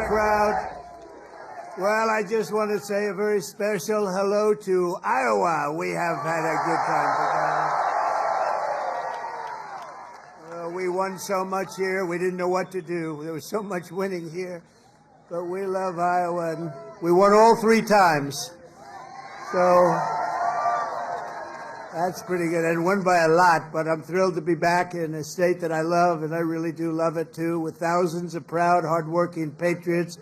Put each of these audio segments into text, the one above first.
crowd. Well, I just want to say a very special hello to Iowa. We have had a good time together. We won so much here, we didn't know what to do. There was so much winning here. But we love Iowa, and we won all 3 times. So that's pretty good, and won by a lot, but I'm thrilled to be back in a state that I love, and I really do love it too, with thousands of proud, hardworking patriots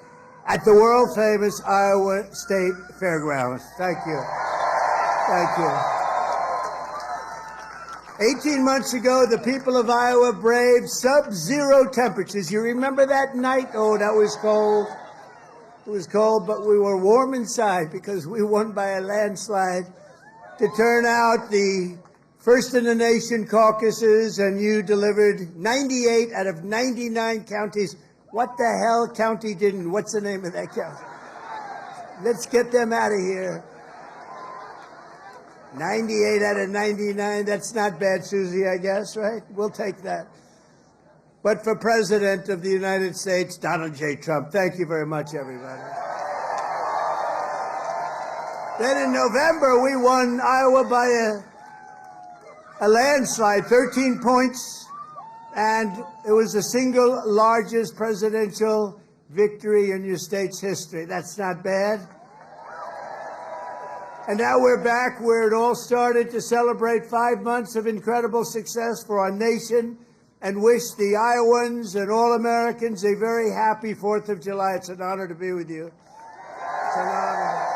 at the world-famous Iowa State Fairgrounds. Thank you. Thank you. 18 months ago, the people of Iowa braved sub-zero temperatures. You remember that night? Oh, that was cold. It was cold, but we were warm inside because we won by a landslide to turn out the first in the nation caucuses, and you delivered 98 out of 99 counties. What the hell county didn't? What's the name of that county? Let's get them out of here. 98 out of 99, that's not bad, Susie, I guess, right? We'll take that. But for President of the United States, Donald J. Trump, thank you very much, everybody. Then in November, we won Iowa by a landslide, 13 points, and it was the single largest presidential victory in your state's history. That's not bad. And now we're back where it all started to celebrate 5 months of incredible success for our nation and wish the Iowans and all Americans a very happy 4th of July. It's an honor to be with you. It's an honor.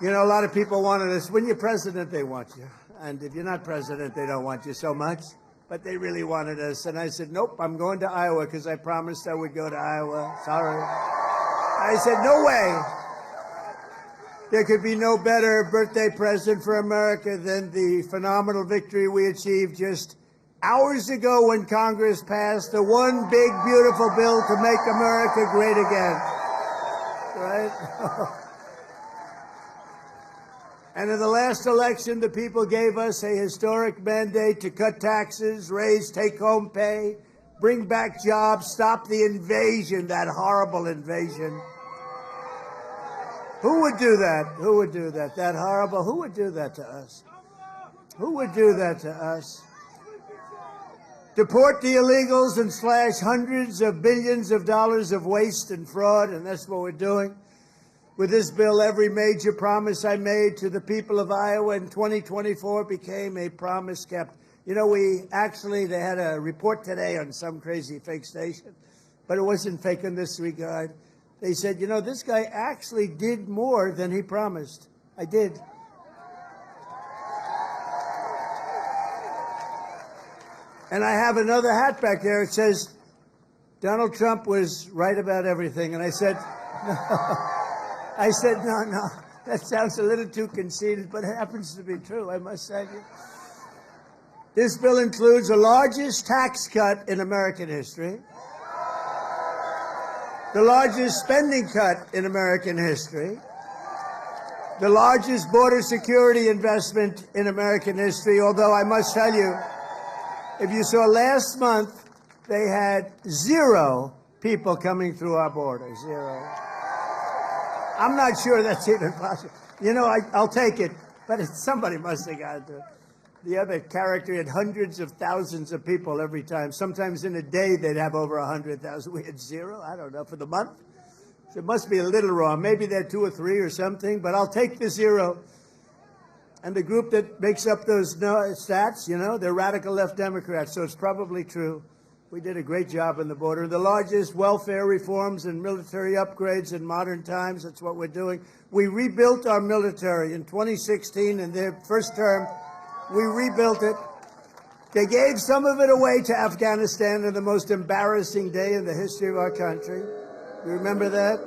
You know, a lot of people wanted us. When you're president, they want you. And if you're not president, they don't want you so much. But they really wanted us. And I said, nope, I'm going to Iowa because I promised I would go to Iowa. Sorry. I said, no way. There could be no better birthday present for America than the phenomenal victory we achieved just hours ago when Congress passed the one big, beautiful bill to make America great again. Right? And in the last election, the people gave us a historic mandate to cut taxes, raise take-home pay, bring back jobs, stop the invasion, that horrible invasion. Who would do that? Who would do that? That horrible, who would do that to us? Who would do that to us? Deport the illegals and slash hundreds of billions of dollars of waste and fraud, and that's what we're doing. With this bill, every major promise I made to the people of Iowa in 2024 became a promise kept. You know, they had a report today on some crazy fake station, but it wasn't fake in this regard. They said, you know, this guy actually did more than he promised. I did. And I have another hat back there. It says, Donald Trump was right about everything. And I said, no. No, that sounds a little too conceited, but it happens to be true, I must say. This bill includes the largest tax cut in American history, the largest spending cut in American history, the largest border security investment in American history, although I must tell you, if you saw last month, they had 0 people coming through our border, 0. I'm not sure that's even possible. You know, I'll take it, but somebody must have got to. The other character had hundreds of thousands of people every time. Sometimes in a day, they'd have over 100,000. We had 0, I don't know, for the month. So it must be a little wrong. Maybe they're 2 or 3 or something, but I'll take the 0. And the group that makes up those stats, you know, they're radical left Democrats, so it's probably true. We did a great job on the border. The largest welfare reforms and military upgrades in modern times. That's what we're doing. We rebuilt our military in 2016 in their first term. We rebuilt it. They gave some of it away to Afghanistan on the most embarrassing day in the history of our country. You remember that?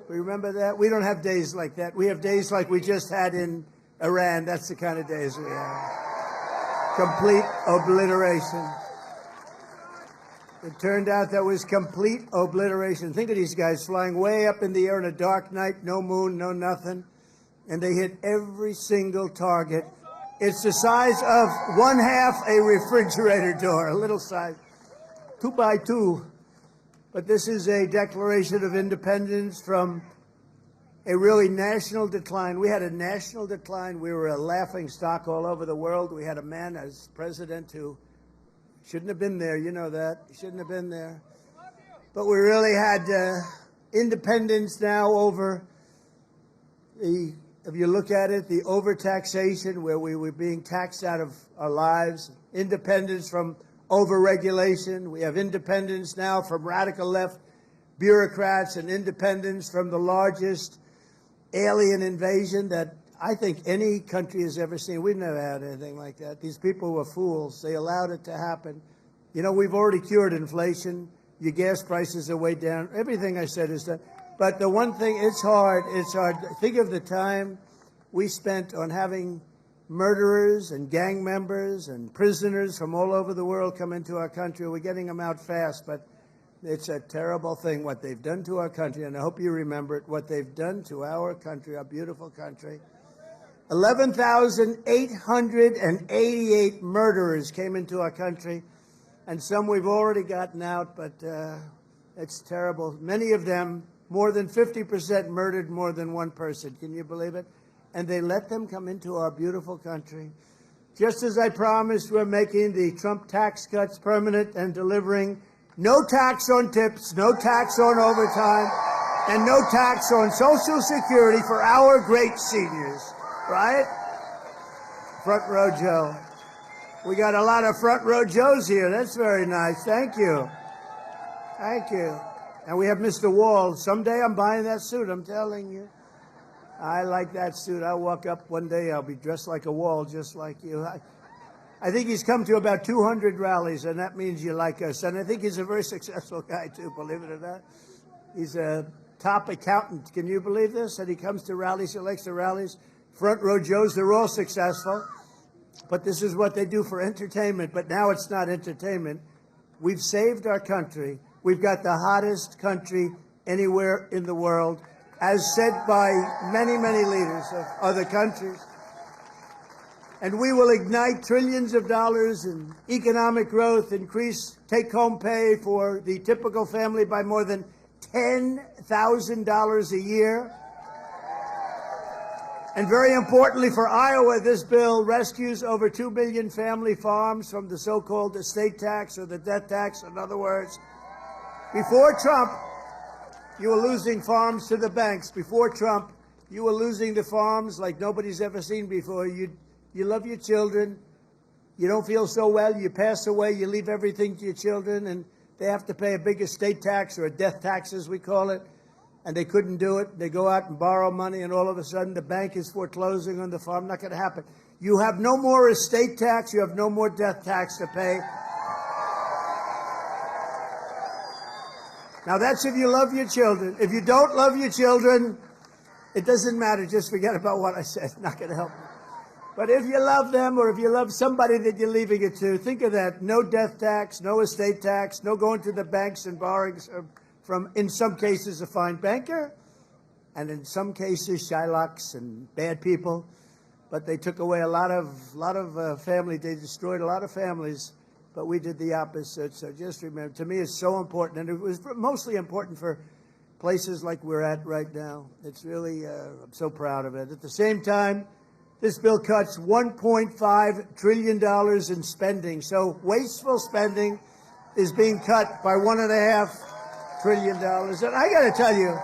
We remember that? We don't have days like that. We have days like we just had in Iran. That's the kind of days we have. Complete obliteration. It turned out that was complete obliteration. Think of these guys flying way up in the air on a dark night, no moon, no nothing, and they hit every single target. It's the size of 1/2 a refrigerator door, a little size, 2 by 2. but this is a declaration of independence from a really national decline. We had a national decline. We were a laughing stock all over the world. We had a man as president who shouldn't have been there. You know that. He shouldn't have been there. But we really had independence now over the, if you look at it, the overtaxation, where we were being taxed out of our lives, independence from overregulation. We have independence now from radical left bureaucrats and independence from the largest alien invasion that I think any country has ever seen. We've never had anything like that. These people were fools. They allowed it to happen. You know, we've already cured inflation. Your gas prices are way down. Everything I said is done. But the one thing, it's hard. It's hard. Think of the time we spent on having murderers and gang members and prisoners from all over the world come into our country. We're getting them out fast, but it's a terrible thing what they've done to our country, and I hope you remember it, what they've done to our country, our beautiful country. 11,888 murderers came into our country, and some we've already gotten out, but it's terrible. Many of them, more than 50%, murdered more than one person. Can you believe it? And they let them come into our beautiful country. Just as I promised, we're making the Trump tax cuts permanent and delivering no tax on tips, no tax on overtime, and no tax on Social Security for our great seniors, right? Front row Joe. We got a lot of front row Joes here. That's very nice. Thank you. Thank you. And we have Mr. Wall. Someday I'm buying that suit, I'm telling you. I like that suit. I'll walk up one day, I'll be dressed like a Wall, just like you. I think he's come to about 200 rallies, and that means you like us. And I think he's a very successful guy, too, believe it or not. He's a top accountant. Can you believe this? And he comes to rallies, he likes the rallies. Front row Joes, they're all successful. But this is what they do for entertainment. But now it's not entertainment. We've saved our country. We've got the hottest country anywhere in the world, as said by many, many leaders of other countries. And we will ignite trillions of dollars in economic growth, increase take-home pay for the typical family by more than $10,000 a year. And very importantly for Iowa, this bill rescues over 2 million family farms from the so-called estate tax or the death tax. In other words, before Trump, you were losing farms to the banks. Before Trump, you were losing the farms like nobody's ever seen before. You love your children. You don't feel so well. You pass away. You leave everything to your children, and they have to pay a big estate tax or a death tax, as we call it, and they couldn't do it. They go out and borrow money, and all of a sudden the bank is foreclosing on the farm. Not going to happen. You have no more estate tax. You have no more death tax to pay. Now, that's if you love your children. If you don't love your children, it doesn't matter. Just forget about what I said. Not going to help you. But if you love them, or if you love somebody that you're leaving it to, think of that. No death tax, no estate tax, no going to the banks and borrowing from, in some cases, a fine banker, and in some cases, Shylocks and bad people. But they took away a lot of family. They destroyed a lot of families. But we did the opposite. So just remember, to me, it's so important. And it was mostly important for places like we're at right now. It's really, I'm so proud of it. At the same time, this bill cuts $1.5 trillion in spending. So wasteful spending is being cut by $1.5 trillion. And I got to tell you,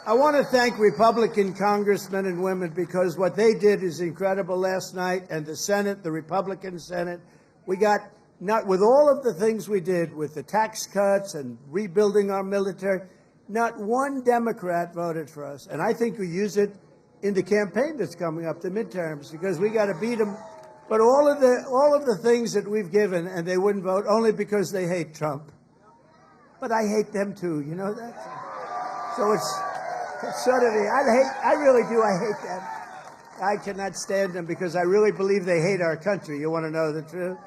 I want to thank Republican congressmen and women, because what they did is incredible last night. And the Senate, the Republican Senate, we got, not with all of the things we did with the tax cuts and rebuilding our military, not one Democrat voted for us. And I think we use it in the campaign that's coming up, the midterms, because we got to beat them. But all of the things that we've given, and they wouldn't vote only because they hate Trump. But I hate them too, you know that? So it's sort of I really do. I hate them. I cannot stand them because I really believe they hate our country. You want to know the truth?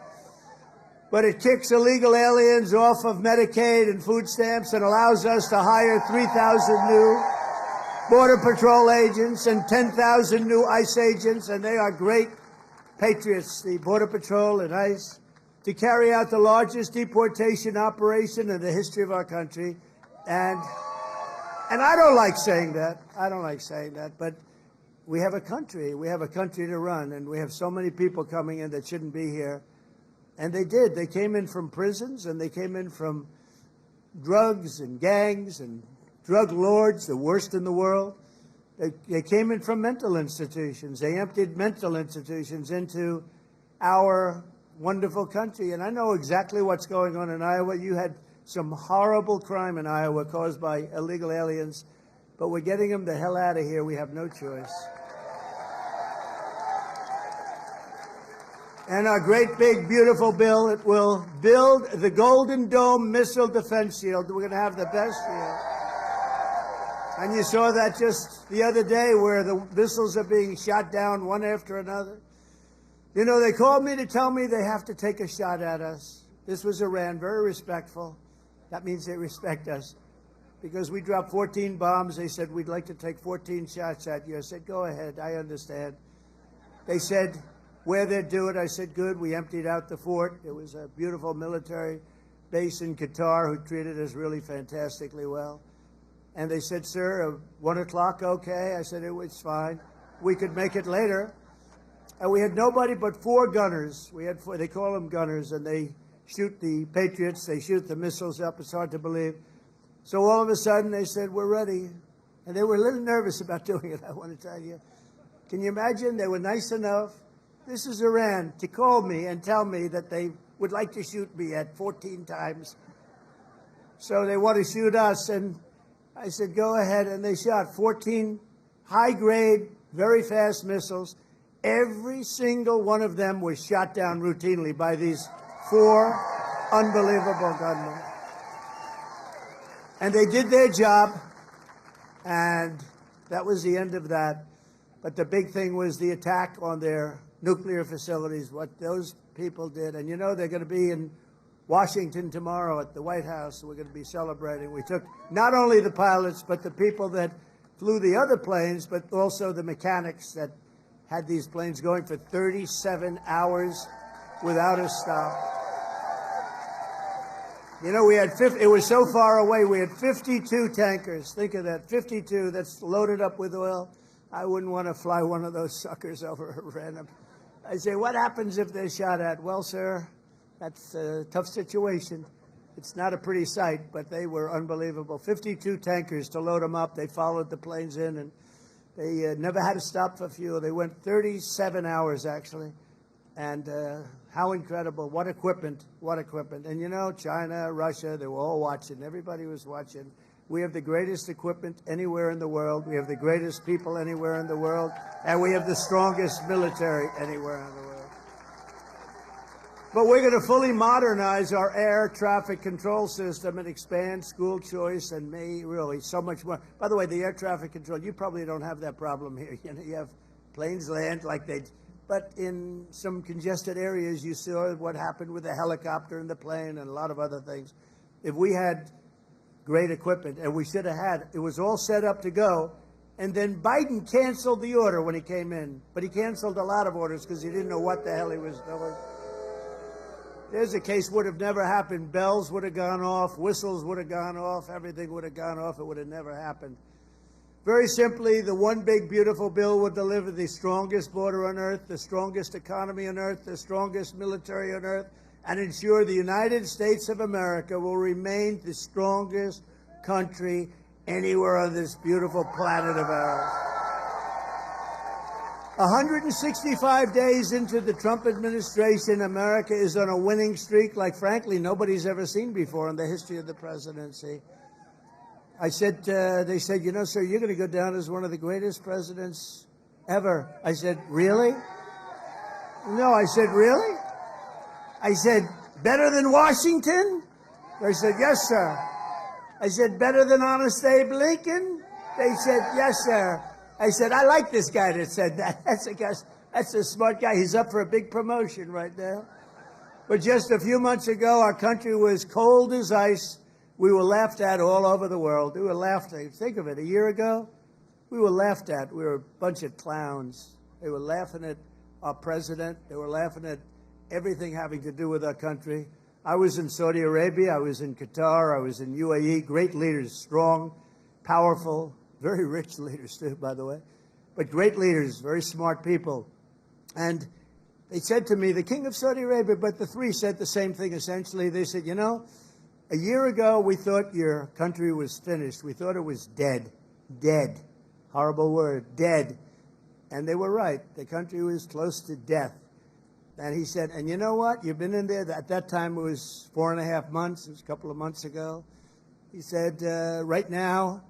But it kicks illegal aliens off of Medicaid and food stamps and allows us to hire 3,000 new Border Patrol agents and 10,000 new ICE agents, and they are great patriots, the Border Patrol and ICE. to carry out the largest deportation operation in the history of our country. And I don't like saying that. I don't like saying that. But we have a country. We have a country to run. And we have so many people coming in that shouldn't be here. And they did. They came in from prisons, and they came in from drugs and gangs and drug lords, the worst in the world. They came in from mental institutions. They emptied mental institutions into our wonderful country. And I know exactly what's going on in Iowa. You had some horrible crime in Iowa caused by illegal aliens, but we're getting them the hell out of here. We have no choice. And our great, big, beautiful bill, it will build the Golden Dome Missile Defense Shield. We're going to have the best shield. And you saw that just the other day where the missiles are being shot down one after another. You know, they called me to tell me they have to take a shot at us. This was Iran, very respectful. That means they respect us. Because we dropped 14 bombs, they said, we'd like to take 14 shots at you. I said, go ahead, I understand. They said, where they'd do it, I said, good. We emptied out the fort. It was a beautiful military base in Qatar who treated us really fantastically well. And they said, sir, 1 o'clock, okay? I said, it was fine. We could make it later. And we had nobody but 4 gunners. We had 4, they call them gunners, and they shoot the Patriots. They shoot the missiles up. It's hard to believe. So all of a sudden, they said, we're ready. And they were a little nervous about doing it, I want to tell you. Can you imagine? They were nice enough. This is Iran, to call me and tell me that they would like to shoot me at 14 times. So they want to shoot us. And I said, go ahead. And they shot 14 high-grade, very fast missiles. Every single one of them was shot down routinely by these 4 unbelievable gunmen. And they did their job, and that was the end of that. But the big thing was the attack on their nuclear facilities, what those people did. And you know, they're going to be in Washington tomorrow at the White House. We're going to be celebrating. We took not only the pilots, but the people that flew the other planes, but also the mechanics that had these planes going for 37 hours without a stop. You know, we had it was so far away, we had 52 tankers. Think of that, 52 that's loaded up with oil. I wouldn't want to fly one of those suckers over Iran. I say, what happens if they're shot at? Well, sir, that's a tough situation. It's not a pretty sight, but they were unbelievable. 52 tankers to load them up. They followed the planes in, and they never had to stop for fuel. They went 37 hours, actually. And how incredible. What equipment. What equipment. And, you know, China, Russia, they were all watching. Everybody was watching. We have the greatest equipment anywhere in the world. We have the greatest people anywhere in the world. And we have the strongest military anywhere in the world. But we're going to fully modernize our air traffic control system and expand school choice and really so much more. By the way, the air traffic control, you probably don't have that problem here. You know, you have planes land like they, but in some congested areas, you saw what happened with the helicopter and the plane and a lot of other things. If we had great equipment, and we should have had, it was all set up to go, and then Biden canceled the order when he came in, but he canceled a lot of orders because he didn't know what the hell he was doing. There's a case would have never happened. Bells would have gone off, whistles would have gone off, everything would have gone off. It would have never happened. Very simply, the one big, beautiful bill would deliver the strongest border on earth, the strongest economy on earth, the strongest military on earth, and ensure the United States of America will remain the strongest country anywhere on this beautiful planet of ours. 165 days into the Trump administration, America is on a winning streak like, frankly, nobody's ever seen before in the history of the presidency. I said, they said, you know, sir, you're going to go down as one of the greatest presidents ever. I said, really? No, I said, really? I said, better than Washington? They said, yes, sir. I said, better than Honest Abe Lincoln? They said, yes, sir. I said, I like this guy that said that. That's a smart guy. He's up for a big promotion right now. But just a few months ago, our country was cold as ice. We were laughed at all over the world. We were laughed at. Think of it, a year ago, we were laughed at. We were a bunch of clowns. They were laughing at our president. They were laughing at everything having to do with our country. I was in Saudi Arabia, I was in Qatar, I was in UAE, great leaders, strong, powerful, very rich leaders too, by the way, but great leaders, very smart people. And they said to me, the king of Saudi Arabia, but the three said the same thing essentially. They said, you know, a year ago we thought your country was finished. We thought it was dead. Dead. Horrible word, dead. And they were right. The country was close to death. And he said, and you know what? You've been in there. At that time, it was 4.5 months. It was a couple of months ago. He said, right now,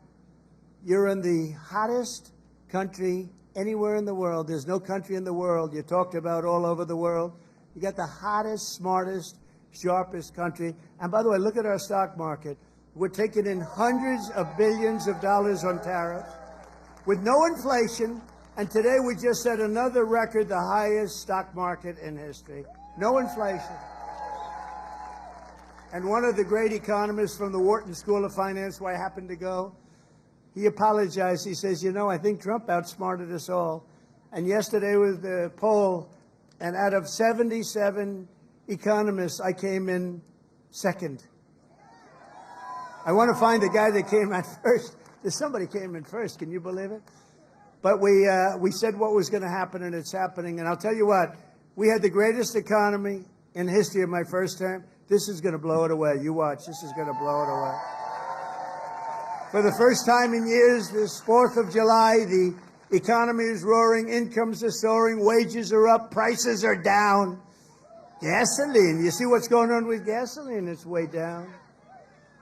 you're in the hottest country anywhere in the world. There's no country in the world. You talked about all over the world. You got the hottest, smartest, sharpest country. And by the way, look at our stock market. We're taking in hundreds of billions of dollars on tariffs with no inflation. And today we just set another record, the highest stock market in history. No inflation. And one of the great economists from the Wharton School of Finance, where I happened to go, he apologized. He says, you know, I think Trump outsmarted us all. And yesterday was the poll, and out of 77 economists, I came in second. I want to find the guy that came in first. Somebody came in first. Can you believe it? But we said what was going to happen, and it's happening. And I'll tell you what, we had the greatest economy in history of my first term. This is going to blow it away. You watch. This is going to blow it away. For the first time in years, this 4th of July, the economy is roaring, incomes are soaring, wages are up, prices are down. Gasoline. You see what's going on with gasoline? It's way down.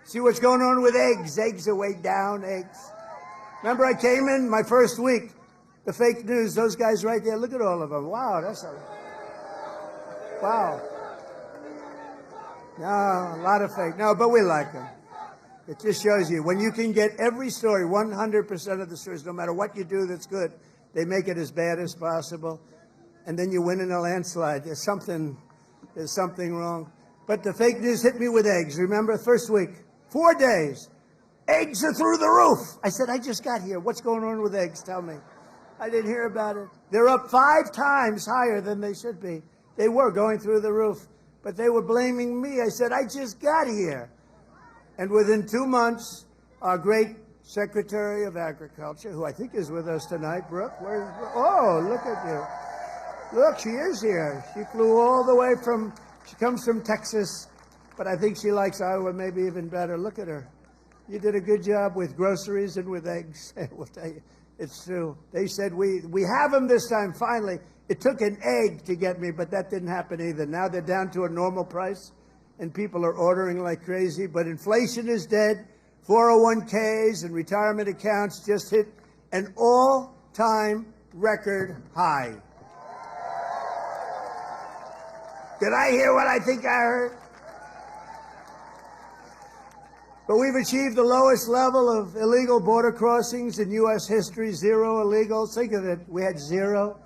See what's going on with eggs? Eggs are way down, eggs. Remember, I came in my first week, the fake news, those guys right there, look at all of them. Wow, wow. No, a lot of fake. No, but we like them. It just shows you, when you can get every story, 100% of the stories, no matter what you do that's good, they make it as bad as possible, and then you win in a landslide. There's something wrong. But the fake news hit me with eggs. Remember, first week, 4 days. Eggs are through the roof. I said, I just got here. What's going on with eggs? Tell me. I didn't hear about it. They're up 5 times higher than they should be. They were going through the roof, but they were blaming me. I said, I just got here. And within 2 months, our great Secretary of Agriculture, who I think is with us tonight, Brooke, oh, look at you. Look, she is here. She flew all the way she comes from Texas, but I think she likes Iowa maybe even better. Look at her. You did a good job with groceries and with eggs. We'll tell you, it's true. They said, we have them this time, finally. It took an egg to get me, but that didn't happen either. Now they're down to a normal price, and people are ordering like crazy. But inflation is dead. 401ks and retirement accounts just hit an all-time record high. Did I hear what I think I heard? But we've achieved the lowest level of illegal border crossings in U.S. history, 0 illegals. Think of it, we had 0.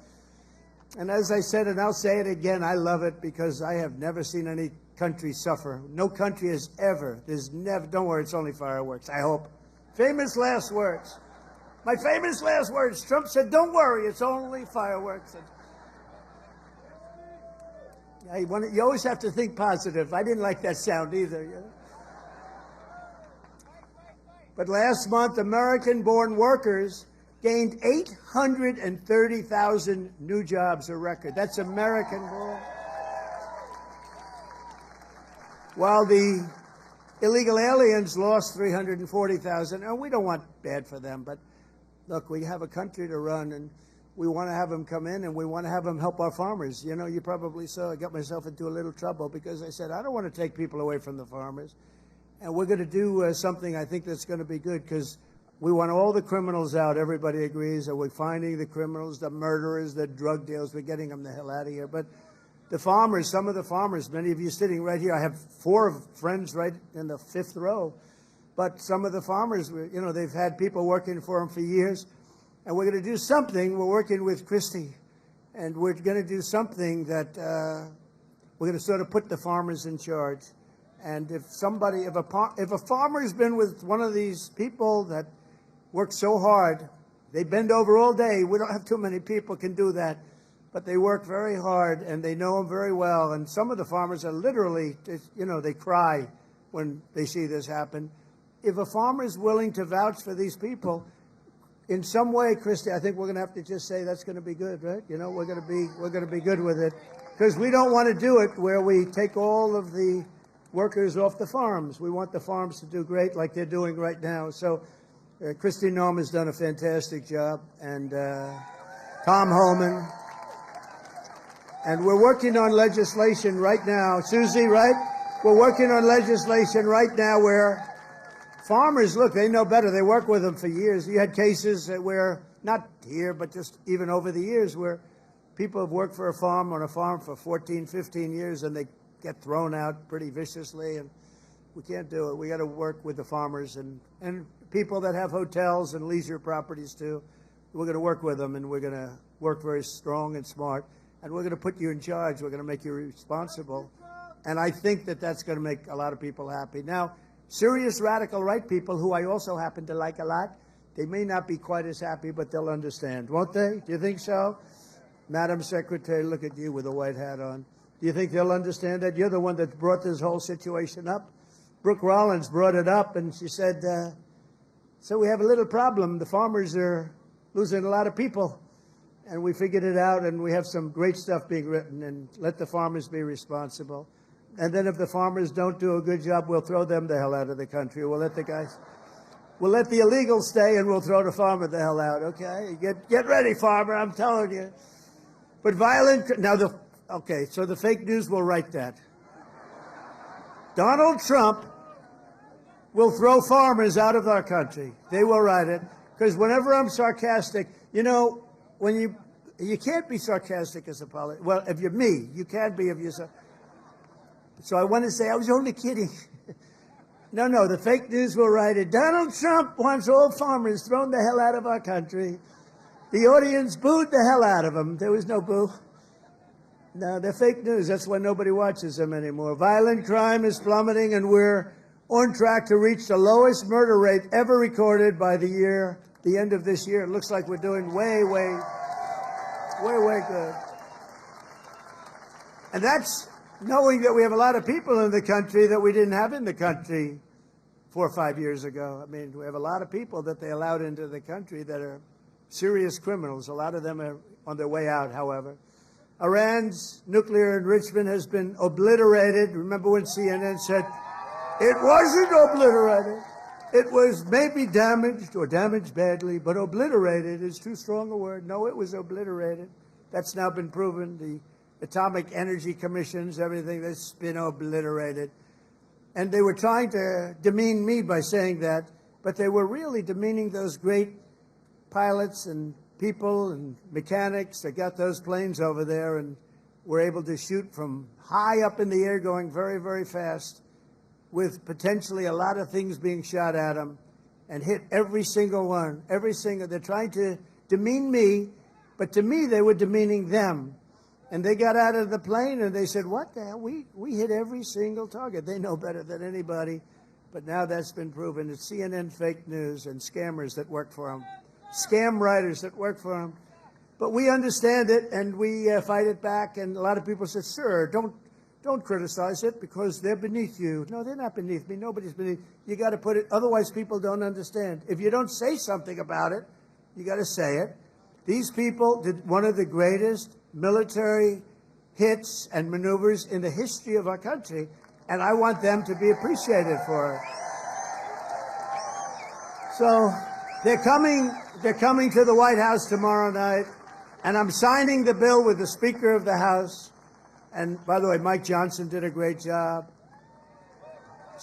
And as I said, and I'll say it again, I love it because I have never seen any country suffer. No country has ever, don't worry, it's only fireworks, I hope. Famous last words. My famous last words, Trump said, don't worry, it's only fireworks. You always have to think positive. I didn't like that sound either. You know? But last month, American-born workers gained 830,000 new jobs, a record. That's American-born. While the illegal aliens lost 340,000. And we don't want bad for them, but look, we have a country to run, and we want to have them come in, and we want to have them help our farmers. You know, you probably saw I got myself into a little trouble because I said, I don't want to take people away from the farmers. And we're going to do something I think that's going to be good because we want all the criminals out. Everybody agrees. Are we finding the criminals, the murderers, the drug dealers? We're getting them the hell out of here. But the farmers, some of the farmers, many of you sitting right here, I have 4 friends right in the 5th row. But some of the farmers, you know, they've had people working for them for years. And we're going to do something. We're working with Christie. And we're going to do something that we're going to sort of put the farmers in charge. And if a farmer's been with one of these people that work so hard, they bend over all day. We don't have too many people can do that. but they work very hard, and they know them very well. And some of the farmers are literally, you know, they cry when they see this happen. If a farmer is willing to vouch for these people, in some way, Christy, I think we're going to have to just say that's going to be good, right? You know, we're going to be good with it, because we don't want to do it where we take all of the workers off the farms. We want the farms to do great, like they're doing right now. So, Christy Norm has done a fantastic job, and Tom Holman, and we're working on legislation right now. Susie, right? We're working on legislation right now where farmers, look, they know better. They work with them for years. You had cases where, not here, but just even over the years, where people have worked for a farm on a farm for 14, 15 years, and they get thrown out pretty viciously, and we can't do it. We got to work with the farmers and people that have hotels and leisure properties too. We're going to work with them, and we're going to work very strong and smart, and we're going to put you in charge. We're going to make you responsible, and I think that that's going to make a lot of people happy. Now, serious radical right people, who I also happen to like a lot, they may not be quite as happy, but they'll understand, won't they? Do you think so? Madam Secretary, look at you with a white hat on. Do you think they'll understand that? You're the one that brought this whole situation up. Brooke Rollins brought it up, and she said, so we have a little problem. The farmers are losing a lot of people. And we figured it out, and we have some great stuff being written, and let the farmers be responsible. And then if the farmers don't do a good job, we'll throw them the hell out of the country. We'll let the illegals stay, and we'll throw the farmer the hell out, okay? Get ready, farmer, I'm telling you. But okay, so the fake news will write that. Donald Trump will throw farmers out of our country. They will write it. Because whenever I'm sarcastic, you know, when you can't be sarcastic as a politician. Well, if you're me, you can be if you're so I want to say I was only kidding. No, the fake news will write it. Donald Trump wants all farmers thrown the hell out of our country. The audience booed the hell out of him. There was no boo. No, they're fake news. That's why nobody watches them anymore. Violent crime is plummeting, and we're on track to reach the lowest murder rate ever recorded by the end of this year. It looks like we're doing way good. And that's knowing that we have a lot of people in the country that we didn't have in the country 4 or 5 years ago. I mean, we have a lot of people that they allowed into the country that are serious criminals. A lot of them are on their way out, however. Iran's nuclear enrichment has been obliterated. Remember when CNN said, it wasn't obliterated. It was maybe damaged or damaged badly, but obliterated is too strong a word. No, it was obliterated. That's now been proven. The Atomic Energy Commissions, everything that's been obliterated. And they were trying to demean me by saying that, but they were really demeaning those great pilots and people and mechanics that got those planes over there and were able to shoot from high up in the air going very, very fast with potentially a lot of things being shot at them and hit every single one, they're trying to demean me, but to me they were demeaning them. And they got out of the plane and they said, what the hell, we hit every single target. They know better than anybody, but now that's been proven. It's CNN fake news and scammers that work for them, scam writers that work for them. But we understand it and we fight it back, and a lot of people said, sir, don't criticize it because they're beneath you. No, they're not beneath me. Nobody's beneath. You got to put it, otherwise people don't understand. If you don't say something about it, you got to say it. These people did one of the greatest military hits and maneuvers in the history of our country, and I want them to be appreciated for it. So they're coming to the White House tomorrow night, and I'm signing the bill with the Speaker of the House. And by the way, Mike Johnson did a great job.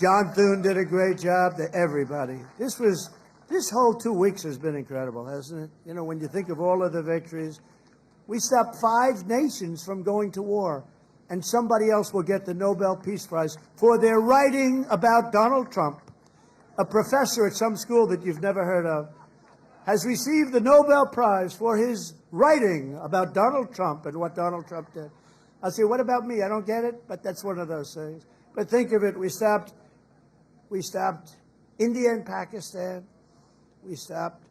John Thune did a great job. Everybody. This whole 2 weeks has been incredible, hasn't it? You know, when you think of all of the victories, we stopped 5 nations from going to war, and somebody else will get the Nobel Peace Prize for their writing about Donald Trump. A professor at some school that you've never heard of has received the Nobel Prize for his writing about Donald Trump and what Donald Trump did. I'll say, what about me? I don't get it, but that's one of those things. But think of it, we stopped India and Pakistan. We stopped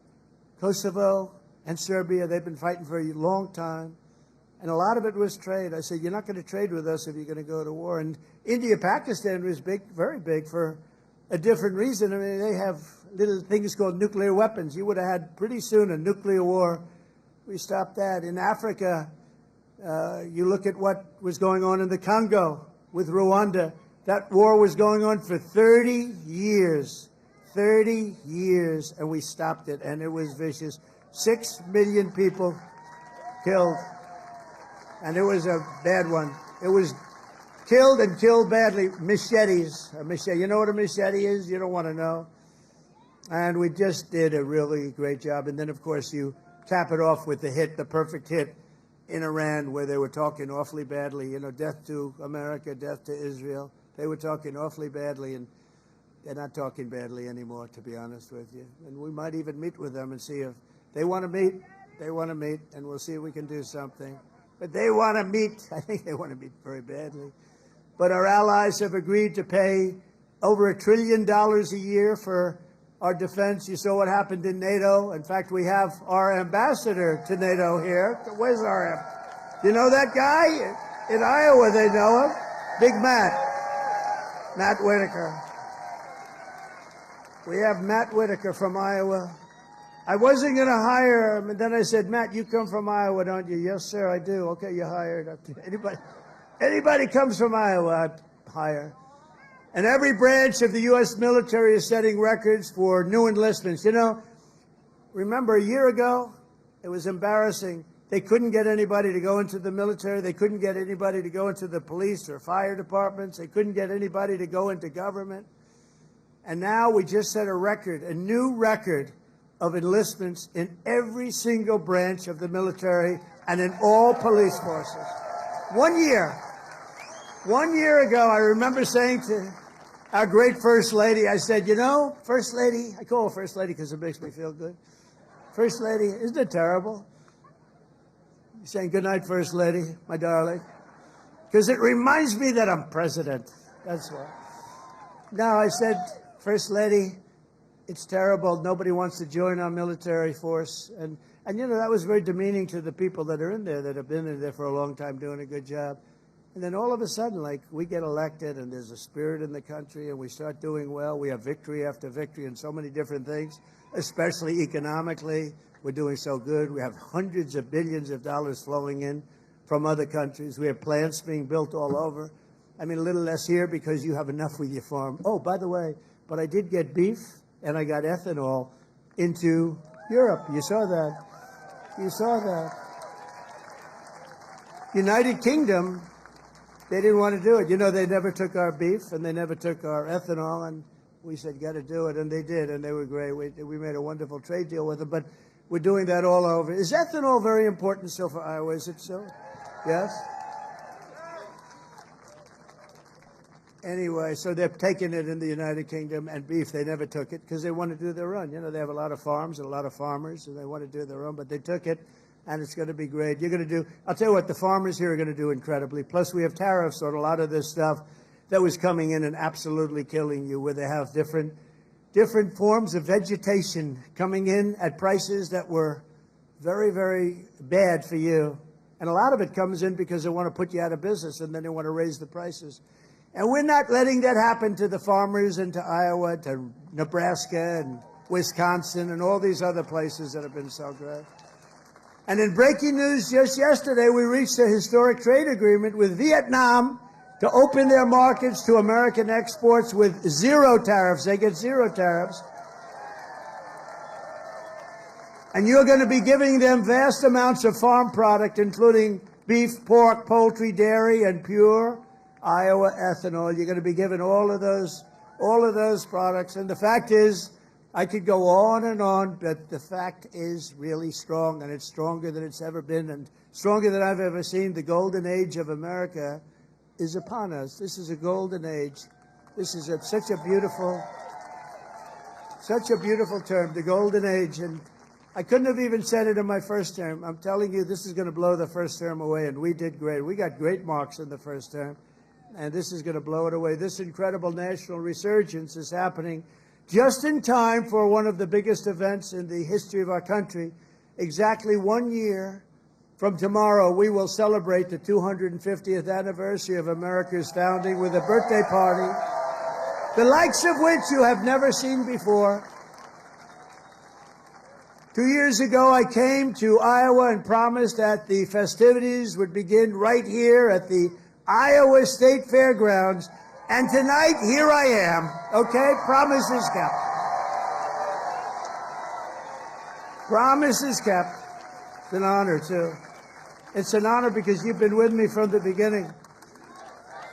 Kosovo and Serbia. They've been fighting for a long time. And a lot of it was trade. I said, you're not going to trade with us if you're going to go to war. And India, Pakistan was big, very big, for a different reason. I mean, they have little things called nuclear weapons. You would have had pretty soon a nuclear war. We stopped that. In Africa, you look at what was going on in the Congo with Rwanda. That war was going on for 30 years. 30 years, and we stopped it, and it was vicious. 6 million people killed, and it was a bad one. It was killed and killed badly. Machetes. A machete. You know what a machete is? You don't want to know. And we just did a really great job. And then, of course, you cap it off with the hit, the perfect hit in Iran, where they were talking awfully badly. You know, death to America, death to Israel. They were talking awfully badly, and they're not talking badly anymore, to be honest with you. And we might even meet with them and see if they want to meet. They want to meet, and we'll see if we can do something. But they want to meet. I think they want to meet very badly. But our allies have agreed to pay over $1 trillion a year for our defense. You saw what happened in NATO. In fact, we have our ambassador to NATO here. Where's our You know that guy? In Iowa, they know him. Big Matt Whitaker. We have Matt Whitaker from Iowa. I wasn't going to hire him, and then I said, Matt, you come from Iowa, don't you? Yes, sir, I do. Okay, you're hired. Anybody comes from Iowa, I hire. And every branch of the U.S. military is setting records for new enlistments. You know, remember a year ago, it was embarrassing. They couldn't get anybody to go into the military. They couldn't get anybody to go into the police or fire departments. They couldn't get anybody to go into government. And now we just set a record, a new record of enlistments in every single branch of the military and in all police forces. 1 year. 1 year ago, I remember saying to our great First Lady, I said, you know, First Lady, I call her First Lady because it makes me feel good. First Lady, isn't it terrible? You're saying good night, First Lady, my darling. Because it reminds me that I'm president. That's why. No, I said, First Lady, it's terrible. Nobody wants to join our military force. And you know, that was very demeaning to the people that are in there, that have been in there for a long time doing a good job. And then all of a sudden, like, we get elected and there's a spirit in the country and we start doing well. We have victory after victory in so many different things, especially economically. We're doing so good. We have hundreds of billions of dollars flowing in from other countries. We have plants being built all over. I mean, a little less here because you have enough with your farm. Oh, by the way, but I did get beef and I got ethanol into Europe. You saw that. You saw that. United Kingdom, they didn't want to do it. You know, they never took our beef and they never took our ethanol, and we said, got to do it, and they did, and they were great. We made a wonderful trade deal with them, but we're doing that all over. Is ethanol very important still for Iowa? Is it so? Yes? Anyway, so they're taking it in the United Kingdom, and beef, they never took it because they want to do their own. You know, they have a lot of farms and a lot of farmers, and they want to do their own, but they took it, and it's going to be great. You're going to do, I'll tell you what, the farmers here are going to do incredibly. Plus, we have tariffs on a lot of this stuff that was coming in and absolutely killing you, where they have different forms of vegetation coming in at prices that were very, very bad for you. And a lot of it comes in because they want to put you out of business, and then they want to raise the prices. And we're not letting that happen to the farmers and to Iowa, to Nebraska and Wisconsin and all these other places that have been so great. And in breaking news just yesterday, we reached a historic trade agreement with Vietnam to open their markets to American exports with zero tariffs. They get zero tariffs. And you're going to be giving them vast amounts of farm product, including beef, pork, poultry, dairy, and pure Iowa ethanol. You're going to be given all of those products. And the fact is, I could go on, but the fact is really strong, and it's stronger than it's ever been, and stronger than I've ever seen. The golden age of America is upon us. This is a golden age. This is such a beautiful term, the golden age. And I couldn't have even said it in my first term. I'm telling you, this is going to blow the first term away, and we did great. We got great marks in the first term, and this is going to blow it away. This incredible national resurgence is happening just in time for one of the biggest events in the history of our country. Exactly 1 year From tomorrow, we will celebrate the 250th anniversary of America's founding with a birthday party, the likes of which you have never seen before. 2 years ago, I came to Iowa and promised that the festivities would begin right here at the Iowa State Fairgrounds. And tonight, here I am, okay? Promises kept. Promises kept. It's an honor, too. It's an honor because you've been with me from the beginning.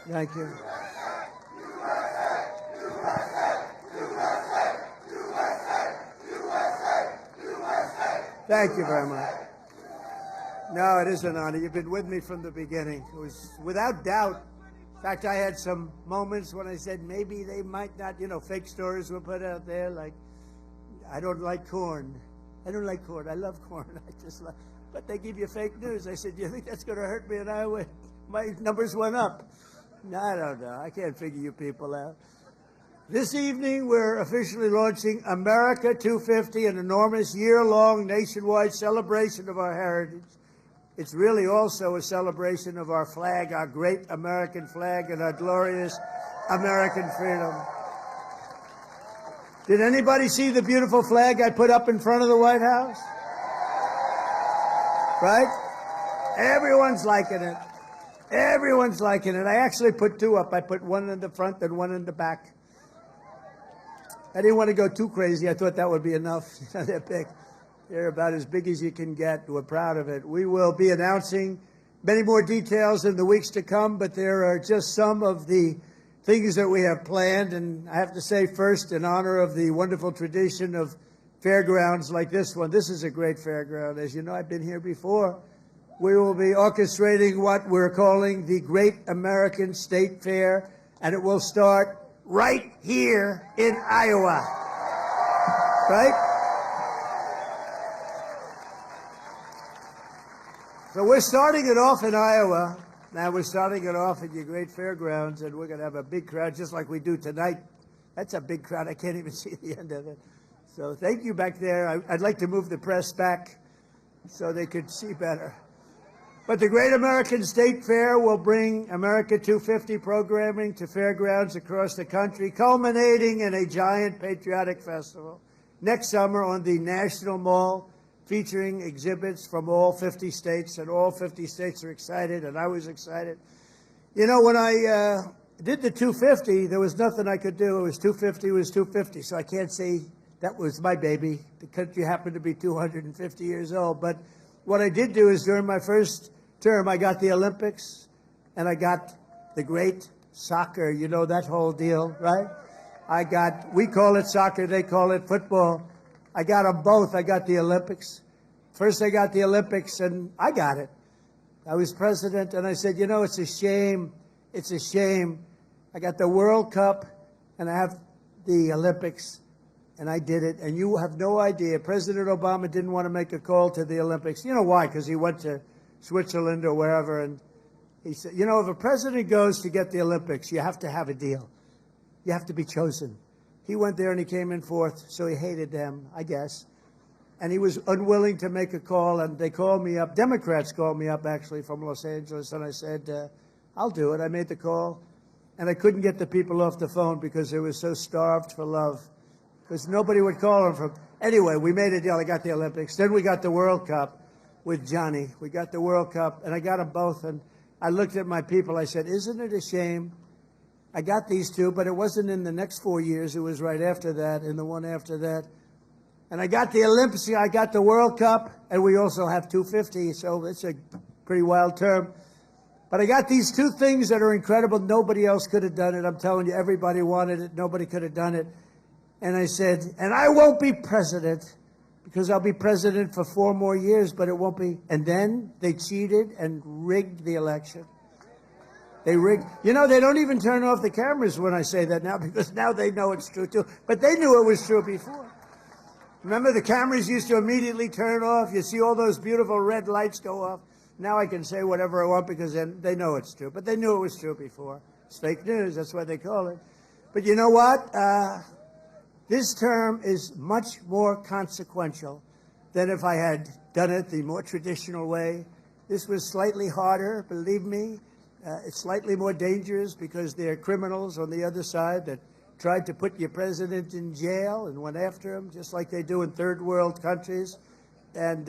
Thank you. Thank you very much. No, it is an honor. You've been with me from the beginning. It was without doubt. In fact, I had some moments when I said maybe they might not, fake stories were put out there like, I don't like corn. I don't like corn. I love corn. But they give you fake news. I said, do you think that's going to hurt me in Iowa? My numbers went up. No, I don't know. I can't figure you people out. This evening, we're officially launching America 250, an enormous year-long nationwide celebration of our heritage. It's really also a celebration of our flag, our great American flag, and our glorious American freedom. Did anybody see the beautiful flag I put up in front of the White House? Right? Everyone's liking it. Everyone's liking it. I actually put two up. I put one in the front and one in the back. I didn't want to go too crazy. I thought that would be enough. They're big. They're about as big as you can get. We're proud of it. We will be announcing many more details in the weeks to come, but there are just some of the things that we have planned. And I have to say first, in honor of the wonderful tradition of fairgrounds like this one, this is a great fairground. As you know, I've been here before. We will be orchestrating what we're calling the Great American State Fair, and it will start right here in Iowa, right? So we're starting it off in Iowa. Now we're starting it off at your great fairgrounds, and we're going to have a big crowd just like we do tonight. That's a big crowd. I can't even see the end of it. So thank you back there. I'd like to move the press back so they could see better. But the Great American State Fair will bring America 250 programming to fairgrounds across the country, culminating in a giant patriotic festival next summer on the National Mall, featuring exhibits from all 50 states, and all 50 states are excited, and I was excited. You know, when I did the 250, there was nothing I could do. It was 250, it was 250, so I can't say that was my baby. The country happened to be 250 years old, but what I did do is during my first term, I got the Olympics and I got the great soccer, you know, that whole deal, right? We call it soccer, they call it football. I got them both. I got the Olympics. First I got the Olympics and I got it. I was president and I said, you know, it's a shame. It's a shame. I got the World Cup and I have the Olympics. And I did it, and you have no idea. President Obama didn't want to make a call to the Olympics. You know why? Because he went to Switzerland or wherever, and he said, you know, if a president goes to get the Olympics, you have to have a deal. You have to be chosen. He went there and he came in fourth, so he hated them, I guess. And he was unwilling to make a call, and they called me up. Democrats called me up, actually, from Los Angeles, and I said, I'll do it. I made the call, and I couldn't get the people off the phone because they were so starved for love. Because nobody would call him from. Anyway, we made a deal. I got the Olympics. Then we got the World Cup with Johnny. We got the World Cup, and I got them both. And I looked at my people. I said, isn't it a shame? I got these two, but it wasn't in the next 4 years. It was right after that and the one after that. And I got the Olympics. I got the World Cup, and we also have 250, so it's a pretty wild term. But I got these two things that are incredible. Nobody else could have done it. I'm telling you, everybody wanted it. Nobody could have done it. And I said, and I won't be president because I'll be president for 4 more years, but it won't be. And then they cheated and rigged the election. They rigged. You know, they don't even turn off the cameras when I say that now because now they know it's true too. But they knew it was true before. Remember, the cameras used to immediately turn off. You see all those beautiful red lights go off. Now I can say whatever I want because then they know it's true. But they knew it was true before. It's fake news. That's what they call it. But you know what? This term is much more consequential than if I had done it the more traditional way This was slightly harder, believe me. It's slightly more dangerous because there are criminals on the other side that tried to put your president in jail and went after him, just like they do in third world countries. And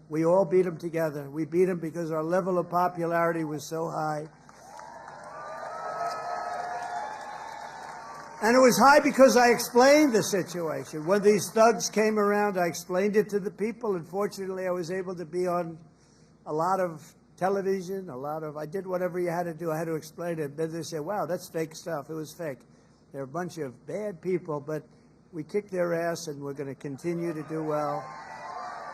we all beat him together. We beat him because our level of popularity was so high. And it was high because I explained the situation. When these thugs came around, I explained it to the people. And fortunately, I was able to be on a lot of television, I did whatever you had to do. I had to explain it. Then they said, wow, that's fake stuff. It was fake. They're a bunch of bad people, but we kicked their ass, and we're going to continue to do well.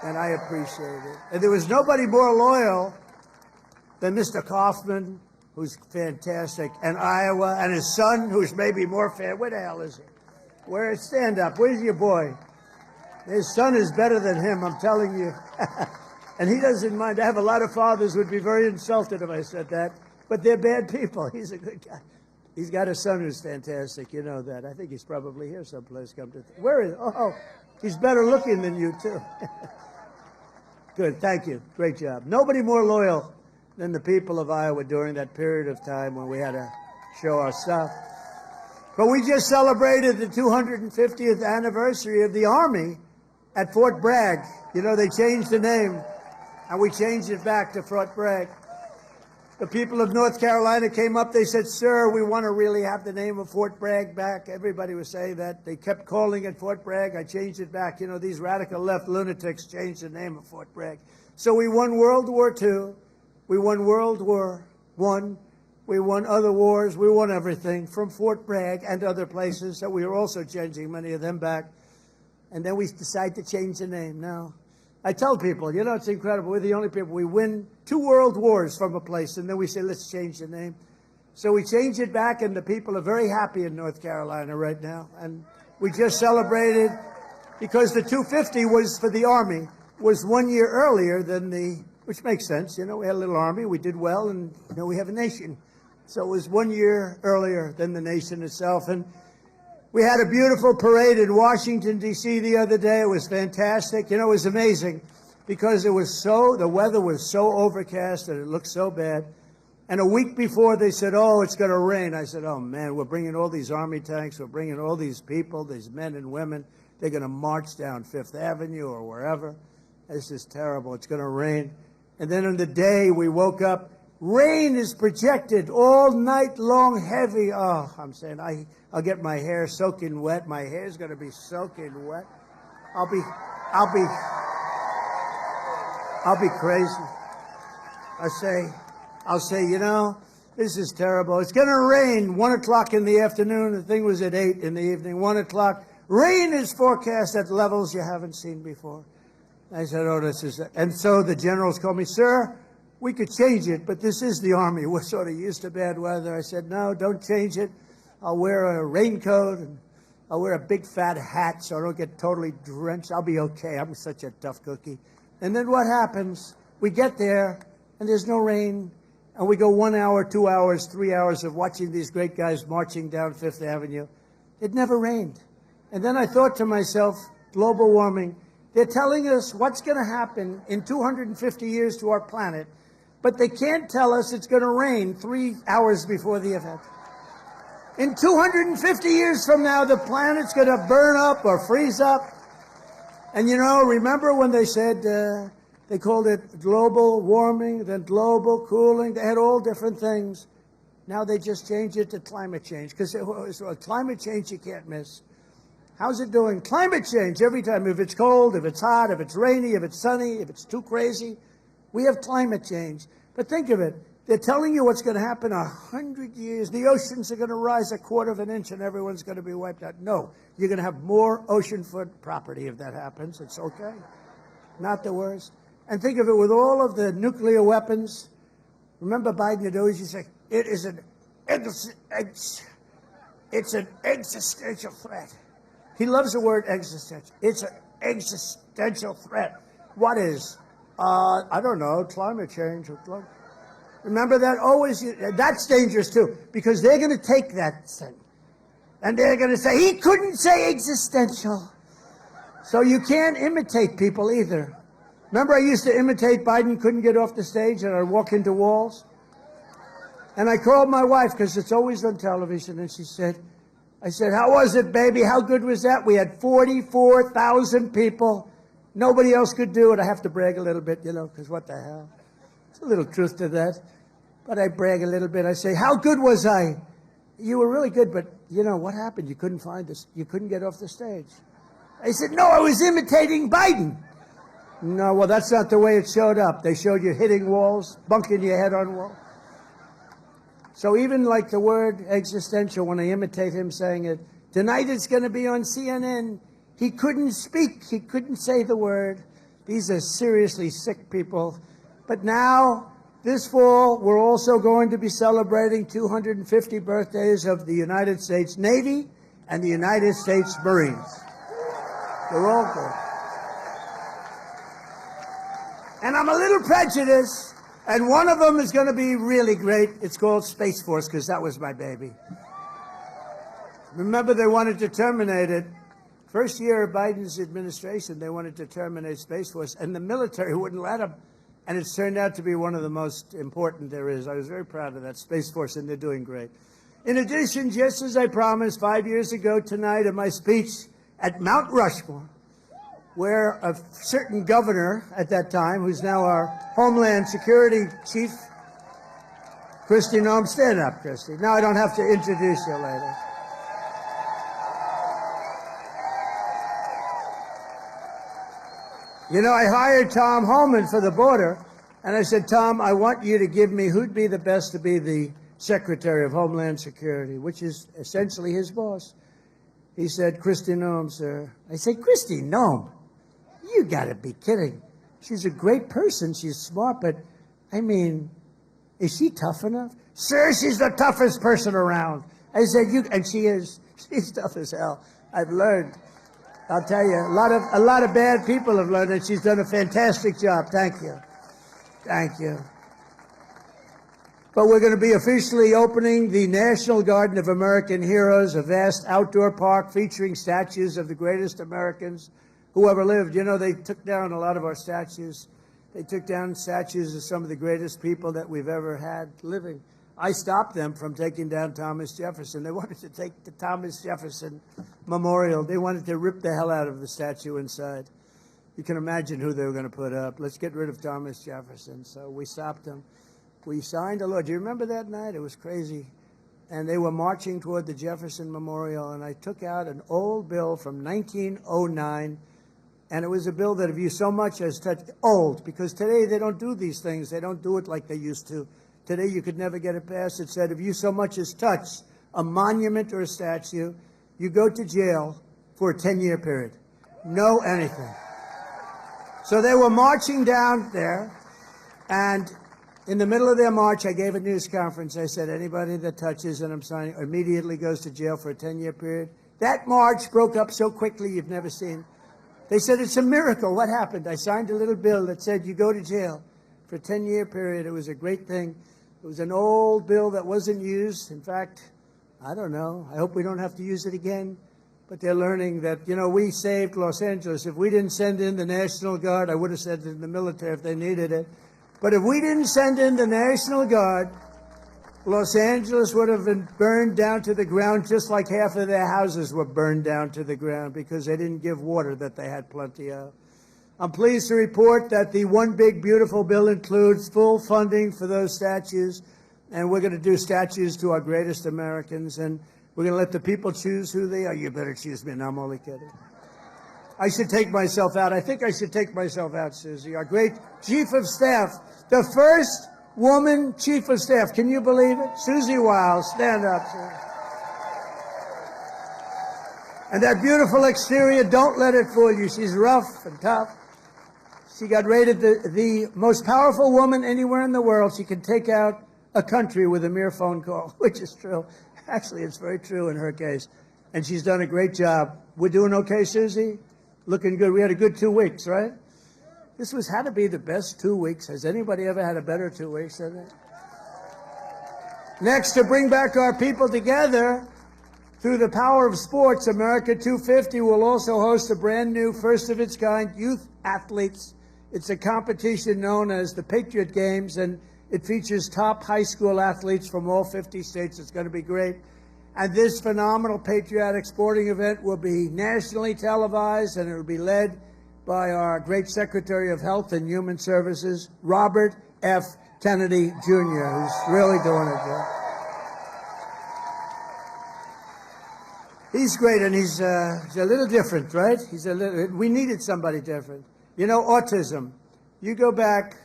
And I appreciate it. And there was nobody more loyal than Mr. Kaufman, who's fantastic, and Iowa, and his son, who's maybe more fan. Where the hell is he? Stand up. Where's your boy? His son is better than him, I'm telling you. And he doesn't mind. I have a lot of fathers who would be very insulted if I said that, but they're bad people. He's a good guy. He's got a son who's fantastic. You know that. I think he's probably here someplace. Where is? Oh, he's better looking than you, too. Good. Thank you. Great job. Nobody more loyal than the people of Iowa during that period of time when we had to show our stuff. But we just celebrated the 250th anniversary of the Army at Fort Bragg. You know, they changed the name, and we changed it back to Fort Bragg. The people of North Carolina came up. They said, sir, we want to really have the name of Fort Bragg back. Everybody was saying that. They kept calling it Fort Bragg. I changed it back. You know, these radical left lunatics changed the name of Fort Bragg. So we won World War II. We won World War I. We won other wars. We won everything from Fort Bragg and other places. So we were also changing many of them back. And then we decided to change the name. Now, I tell people, you know, it's incredible. We're the only people. We win 2 world wars from a place, and then we say, let's change the name. So we changed it back, and the people are very happy in North Carolina right now. And we just celebrated, because the 250 was for the Army, was 1 year earlier than which makes sense. You know, we had a little Army. We did well, and, you know, we have a nation. So it was 1 year earlier than the nation itself. And we had a beautiful parade in Washington, D.C. the other day. It was fantastic. You know, it was amazing because the weather was so overcast and it looked so bad. And a week before they said, oh, it's going to rain. I said, oh, man, we're bringing all these Army tanks. We're bringing all these people, these men and women. They're going to march down Fifth Avenue or wherever. This is terrible. It's going to rain. And then on the day we woke up, rain is projected all night long, heavy. Oh, I'm saying I'll get my hair soaking wet. My hair's going to be soaking wet. I'll be crazy. I'll say, you know, this is terrible. It's going to rain 1 o'clock in the afternoon. The thing was at 8 in the evening, 1 o'clock. Rain is forecast at levels you haven't seen before. I said, oh, this is it. And so the generals called me, sir, we could change it, but this is the Army. We're sort of used to bad weather. I said, no, don't change it. I'll wear a raincoat, and I'll wear a big fat hat so I don't get totally drenched. I'll be okay. I'm such a tough cookie. And then what happens? We get there, and there's no rain, and we go 1 hour, 2 hours, 3 hours of watching these great guys marching down Fifth Avenue. It never rained. And then I thought to myself, global warming, they're telling us what's going to happen in 250 years to our planet, but they can't tell us it's going to rain 3 hours before the event. In 250 years from now, the planet's going to burn up or freeze up. And, you know, remember when they said they called it global warming, then global cooling? They had all different things. Now they just changed it to climate change, because climate change you can't miss. How's it doing? Climate change every time. If it's cold, if it's hot, if it's rainy, if it's sunny, if it's too crazy, we have climate change. But think of it. They're telling you what's going to happen 100 years. The oceans are going to rise 1/4 of an inch and everyone's going to be wiped out. No, you're going to have more oceanfront property if that happens. It's okay. Not the worst. And think of it, with all of the nuclear weapons. Remember Biden had always used to say, it's an existential threat. He loves the word existential. It's an existential threat. What is? I don't know, climate change. Remember that? Always, that's dangerous too, because they're going to take that thing and they're going to say, he couldn't say existential. So you can't imitate people either. Remember I used to imitate Biden, couldn't get off the stage, and I'd walk into walls? And I called my wife, because it's always on television, and I said, how was it, baby? How good was that? We had 44,000 people. Nobody else could do it. I have to brag a little bit, because what the hell? There's a little truth to that. But I brag a little bit. I say, how good was I? You were really good, but what happened? You couldn't find us. You couldn't get off the stage. I said, no, I was imitating Biden. No, well, that's not the way it showed up. They showed you hitting walls, bunking your head on walls. So even like the word existential, when I imitate him saying it, tonight it's going to be on CNN. He couldn't speak. He couldn't say the word. These are seriously sick people. But now, this fall, we're also going to be celebrating 250 birthdays of the United States Navy and the United States Marines. They're all good. And I'm a little prejudiced, and one of them is going to be really great. It's called Space Force, because that was my baby. Remember, they wanted to terminate it. First year of Biden's administration, they wanted to terminate Space Force, and the military wouldn't let them. And it's turned out to be one of the most important there is. I was very proud of that Space Force, and they're doing great. In addition, just as I promised 5 years ago tonight in my speech at Mount Rushmore, where a certain governor at that time, who's now our Homeland Security Chief, Kristi Noem, stand up, Kristi. Now I don't have to introduce you later. I hired Tom Homan for the border, and I said, Tom, I want you to give me who'd be the best to be the Secretary of Homeland Security, which is essentially his boss. He said, Kristi Noem, sir. I said, Kristi Noem? You gotta be kidding. She's a great person. She's smart, but I mean, is she tough enough? Sir, she's the toughest person around. I said, and she is. She's tough as hell. I've learned. I'll tell you, a lot of bad people have learned, and she's done a fantastic job. Thank you. Thank you. But we're going to be officially opening the National Garden of American Heroes, a vast outdoor park featuring statues of the greatest Americans who ever lived. They took down a lot of our statues. They took down statues of some of the greatest people that we've ever had living. I stopped them from taking down Thomas Jefferson. They wanted to take the Thomas Jefferson Memorial. They wanted to rip the hell out of the statue inside. You can imagine who they were going to put up. Let's get rid of Thomas Jefferson. So we stopped them. We signed a law. Do you remember that night? It was crazy. And they were marching toward the Jefferson Memorial, and I took out an old bill from 1909, and it was a bill that if you so much as touched, old, because today they don't do these things. They don't do it like they used to. Today you could never get it passed. It said if you so much as touch a monument or a statue, you go to jail for a 10-year period. No anything. So they were marching down there, and in the middle of their march, I gave a news conference. I said, anybody that touches, and I'm signing, immediately goes to jail for a 10-year period. That march broke up so quickly you've never seen. They said, it's a miracle. What happened? I signed a little bill that said you go to jail for a 10-year period. It was a great thing. It was an old bill that wasn't used. In fact, I don't know. I hope we don't have to use it again. But they're learning that, we saved Los Angeles. If we didn't send in the National Guard, I would have sent it in the military if they needed it. But if we didn't send in the National Guard, Los Angeles would have been burned down to the ground, just like half of their houses were burned down to the ground because they didn't give water that they had plenty of. I'm pleased to report that the One Big Beautiful Bill includes full funding for those statues, and we're going to do statues to our greatest Americans, and we're going to let the people choose who they are. You better choose me. No, I'm only kidding. I should take myself out. I think I should take myself out, Susie. Our great Chief of Staff, the first woman Chief of Staff. Can you believe it? Susie Wiles, stand up, Susie. And that beautiful exterior, don't let it fool you. She's rough and tough. She got rated the most powerful woman anywhere in the world. She can take out a country with a mere phone call, which is true. Actually, it's very true in her case. And she's done a great job. We're doing okay, Susie? Looking good. We had a good 2 weeks, right? This had to be the best 2 weeks. Has anybody ever had a better 2 weeks than that? Next, to bring back our people together through the power of sports, America 250 will also host a brand new, first of its kind, youth athletes It's a competition known as the Patriot Games, and it features top high school athletes from all 50 states. It's going to be great. And this phenomenal patriotic sporting event will be nationally televised, and it will be led by our great Secretary of Health and Human Services, Robert F. Kennedy Jr., who's really doing it good. He's great, and he's a little different, right? We needed somebody different. You know, autism. You go back,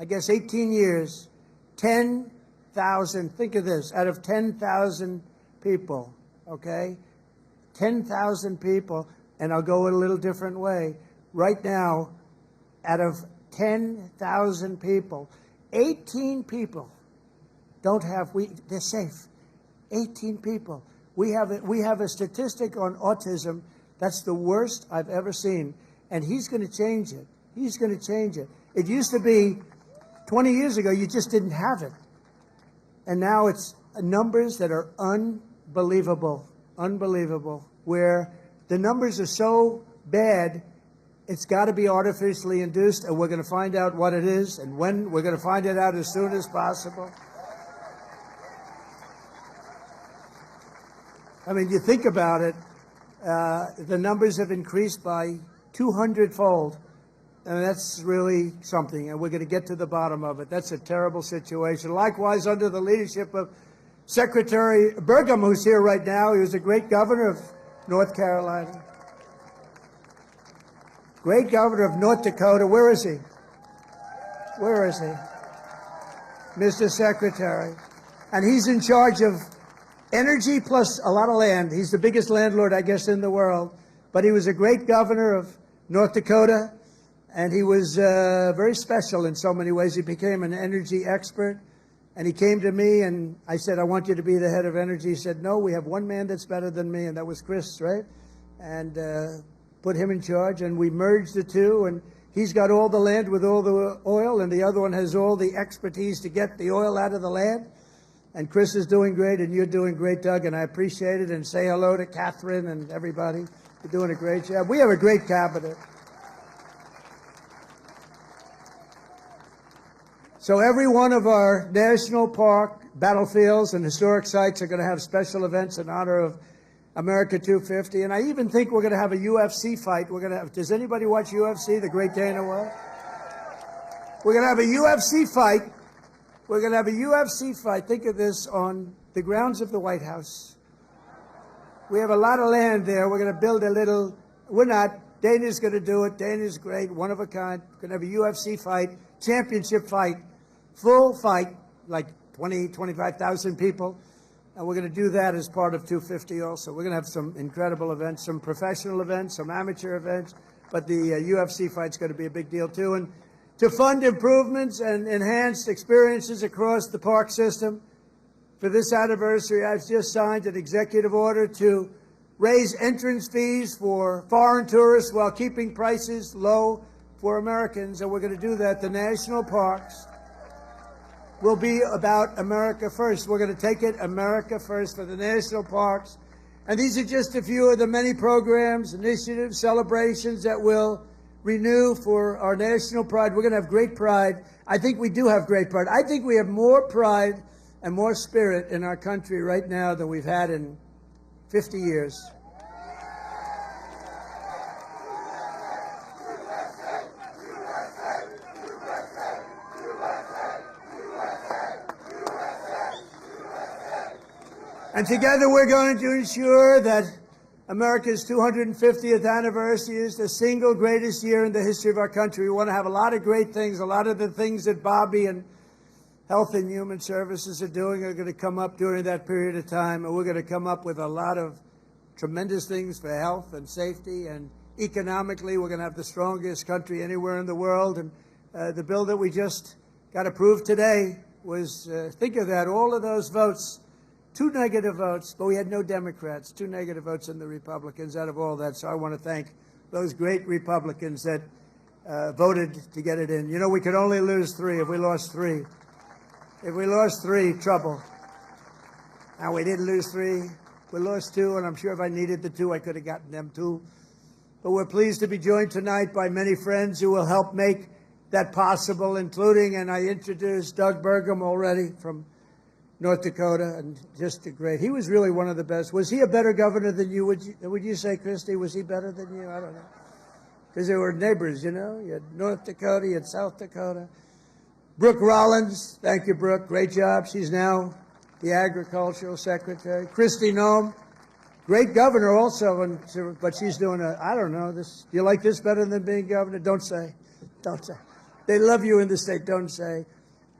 I guess, 18 years, 10,000, think of this, out of 10,000 people, okay? 10,000 people, and I'll go in a little different way. Right now, out of 10,000 people, 18 people they're safe. 18 people. We have a statistic on autism that's the worst I've ever seen, and he's going to change it. He's going to change it. It used to be 20 years ago, you just didn't have it. And now it's numbers that are unbelievable, where the numbers are so bad, it's got to be artificially induced, and we're going to find out what it is and when. We're going to find it out as soon as possible. I mean, you think about it, the numbers have increased by 200-fold, and that's really something, and we're going to get to the bottom of it. That's a terrible situation. Likewise, under the leadership of Secretary Burgum, who's here right now, he was a great governor of North Carolina. Great governor of North Dakota. Where is he? Where is he? Mr. Secretary. And he's in charge of energy plus a lot of land. He's the biggest landlord, I guess, in the world. But he was a great governor of North Dakota, and he was very special in so many ways. He became an energy expert, and he came to me, and I said, I want you to be the head of energy. He said, no, we have one man that's better than me, and that was Chris, right? And put him in charge, and we merged the two, and he's got all the land with all the oil, and the other one has all the expertise to get the oil out of the land. And Chris is doing great, and you're doing great, Doug, and I appreciate it. And say hello to Catherine and everybody. You're doing a great job. We have a great cabinet. So every one of our national park battlefields and historic sites are going to have special events in honor of America 250. And I even think we're going to have a UFC fight. We're going to have, does anybody watch UFC, the Great Dana White? We're going to have a UFC fight. We're going to have a UFC fight. Think of this, on the grounds of the White House. We have a lot of land there. We're going to build a little, we're not, Dana's going to do it. Dana's great, one of a kind. We're going to have a UFC fight, championship fight, full fight, like 20, 25,000 people. And we're going to do that as part of 250 also. We're going to have some incredible events, some professional events, some amateur events, but the UFC fight's going to be a big deal too. And to fund improvements and enhanced experiences across the park system, for this anniversary, I've just signed an executive order to raise entrance fees for foreign tourists while keeping prices low for Americans, and we're going to do that. The national parks will be about America first. We're going to take it America first for the national parks. And these are just a few of the many programs, initiatives, celebrations that will renew for our national pride. We're going to have great pride. I think we do have great pride. I think we have more pride and more spirit in our country right now than we've had in 50 years. And together we're going to ensure that America's 250th anniversary is the single greatest year in the history of our country. We want to have a lot of great things. A lot of the things that Bobby and Health and Human Services are doing are going to come up during that period of time. And we're going to come up with a lot of tremendous things for health and safety. And economically, we're going to have the strongest country anywhere in the world. And the bill that we just got approved today was, think of that, all of those votes. 2 negative votes, but we had no Democrats, 2 negative votes in the Republicans out of all that. So I want to thank those great Republicans that voted to get it in. You know, we could only lose 3. If we lost 3, trouble. Now, we didn't lose 3. We lost 2, and I'm sure if I needed the 2, I could have gotten them too. But we're pleased to be joined tonight by many friends who will help make that possible, including, and I introduced Doug Burgum already from North Dakota, and just a great. He was really one of the best. Was he a better governor than you? Would you say, Christy? Was he better than you? I don't know. Because they were neighbors, you know. You had North Dakota, you had South Dakota. Brooke Rollins, thank you, Brooke. Great job. She's now the agricultural secretary. Christy Nome, great governor also, but she's doing I don't know, this. Do you like this better than being governor? Don't say. Don't say. They love you in the state. Don't say.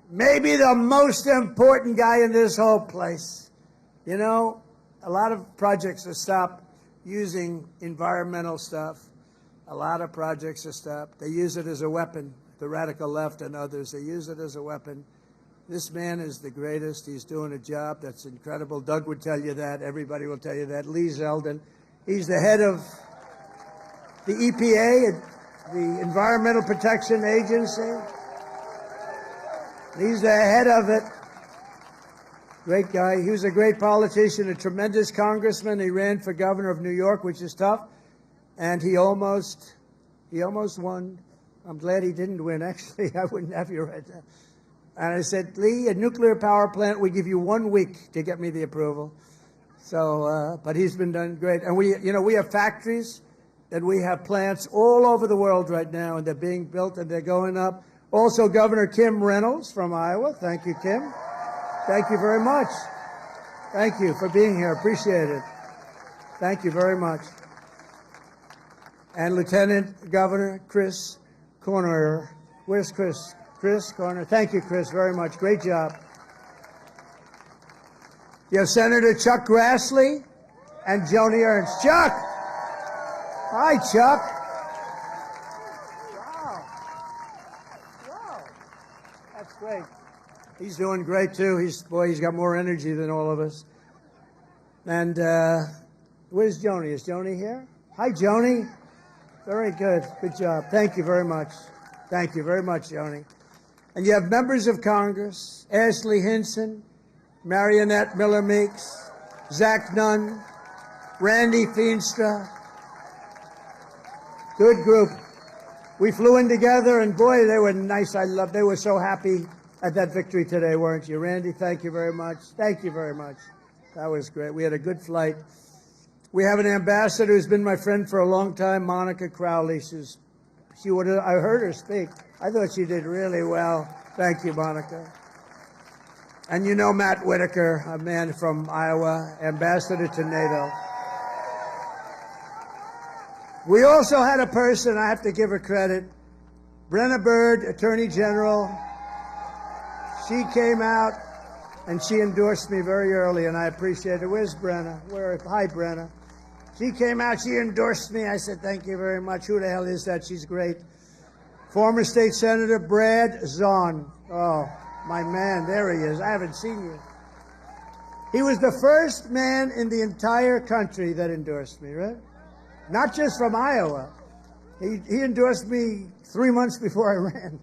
Maybe the most important guy in this whole place. You know, a lot of projects have stopped using environmental stuff. A lot of projects have stopped. They use it as a weapon. The radical left and others, they use it as a weapon. This man is the greatest. He's doing a job that's incredible. Doug would tell you that. Everybody will tell you that. Lee Zeldin, he's the head of the EPA, the Environmental Protection Agency. He's the head of it. Great guy. He was a great politician, a tremendous congressman. He ran for governor of New York, which is tough, and he almost won. I'm glad he didn't win, actually. I wouldn't have you right now. And I said, Lee, a nuclear power plant, we give you 1 week to get me the approval. So, but he's been done great. And we have factories and we have plants all over the world right now, and they're being built and they're going up. Also, Governor Kim Reynolds from Iowa. Thank you, Kim. Thank you very much. Thank you for being here. Appreciate it. Thank you very much. And Lieutenant Governor Chris Corner. Where's Chris? Chris Corner. Thank you, Chris, very much. Great job. You have Senator Chuck Grassley and Joni Ernst. Chuck! Hi, Chuck. Wow. That's great. He's doing great, too. He's got more energy than all of us. And where's Joni? Is Joni here? Hi, Joni. Very good. Good job. Thank you very much. Thank you very much, Joni. And you have members of Congress, Ashley Hinson, Marionette Miller Meeks, Zach Nunn, Randy Feenstra. Good group. We flew in together, and boy, they were nice. They were so happy at that victory today, weren't you? Randy, thank you very much. Thank you very much. That was great. We had a good flight. We have an ambassador who's been my friend for a long time, Monica Crowley. I heard her speak. I thought she did really well. Thank you, Monica. And you know Matt Whitaker, a man from Iowa, ambassador to NATO. We also had a person, I have to give her credit, Brenna Bird, Attorney General. She came out and she endorsed me very early, and I appreciate it. Where's Brenna? Hi, Brenna. She came out, she endorsed me. I said, thank you very much. Who the hell is that? She's great. Former State Senator Brad Zahn. Oh, my man, there he is. I haven't seen you. He was the first man in the entire country that endorsed me, right? Not just from Iowa. He endorsed me 3 months before I ran.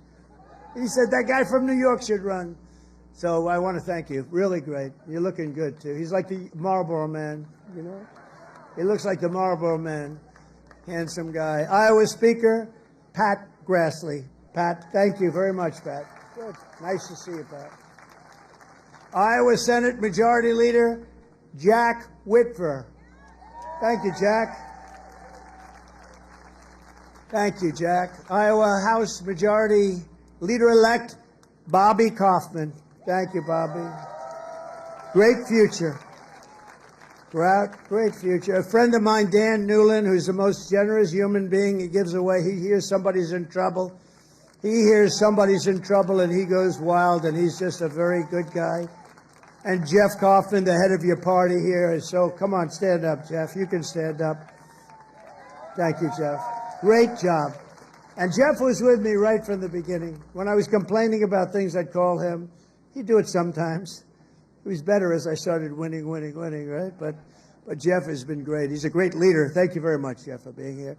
He said, that guy from New York should run. So I want to thank you. Really great. You're looking good, too. He's like the Marlboro Man, you know? He looks like the Marlboro Man. Handsome guy. Iowa Speaker, Pat Grassley. Pat, thank you very much, Pat. Good. Nice to see you, Pat. Iowa Senate Majority Leader, Jack Whitver. Thank you, Jack. Thank you, Jack. Iowa House Majority Leader-elect, Bobby Kaufman. Thank you, Bobby. Great future. Great future. A friend of mine, Dan Newland, who's the most generous human being. He gives away. He hears somebody's in trouble. He hears somebody's in trouble, and he goes wild, and he's just a very good guy. And Jeff Kaufman, the head of your party here, is so, come on, stand up, Jeff. You can stand up. Thank you, Jeff. Great job. And Jeff was with me right from the beginning. When I was complaining about things, I'd call him. He'd do it sometimes. It was better as I started winning, right? But Jeff has been great. He's a great leader. Thank you very much, Jeff, for being here.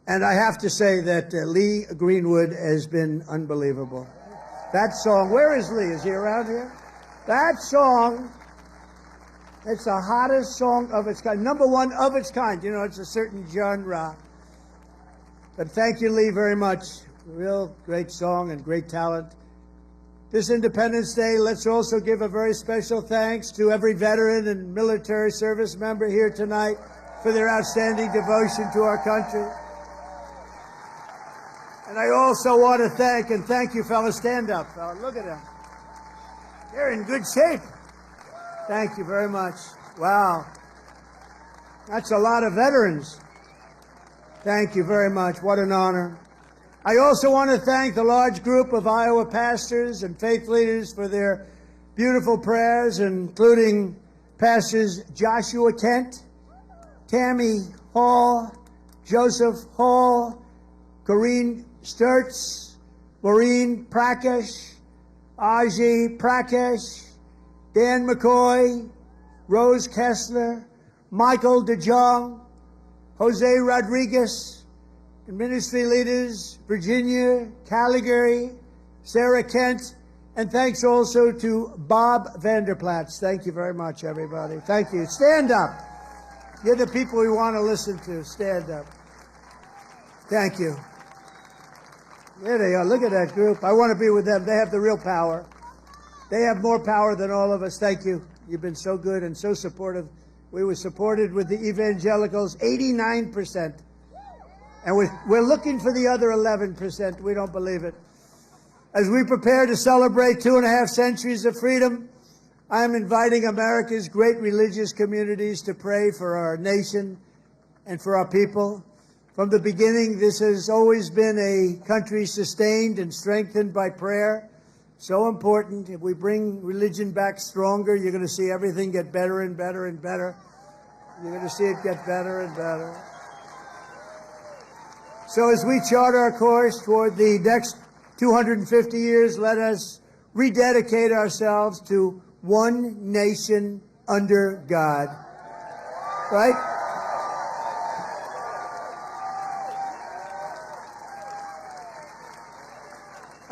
And I have to say that Lee Greenwood has been unbelievable. That song, where is Lee? Is he around here? That song, it's the hottest song of its kind. Number one of its kind. You know, it's a certain genre. But thank you, Lee, very much. real great song and great talent. This Independence Day, let's also give a very special thanks to every veteran and military service member here tonight for their outstanding devotion to our country. And I also want to thank you, fellas. Stand up, fella. Look at them. They're in good shape. Thank you very much. Wow. That's a lot of veterans. Thank you very much. What an honor. I also want to thank the large group of Iowa pastors and faith leaders for their beautiful prayers, including Pastors Joshua Kent, Tammy Hall, Joseph Hall, Corrine Sturts, Maureen Prakash, Aji Prakash, Dan McCoy, Rose Kessler, Michael DeJong, Jose Rodriguez, and ministry leaders Virginia Calligary, Sarah Kent, and thanks also to Bob Vanderplatz. Thank you very much, everybody. Thank you. Stand up. You're the people we want to listen to. Stand up. Thank you. There they are. Look at that group. I want to be with them. They have the real power. They have more power than all of us. Thank you. You've been so good and so supportive. We were supported with the evangelicals, 89%. And we're looking for the other 11%. We don't believe it. As we prepare to celebrate 2.5 centuries of freedom, I am inviting America's great religious communities to pray for our nation and for our people. From the beginning, this has always been a country sustained and strengthened by prayer. So important. If we bring religion back stronger, you're going to see everything get better and better and better. You're going to see it get better and better. So as we chart our course toward the next 250 years, let us rededicate ourselves to one nation under God. Right?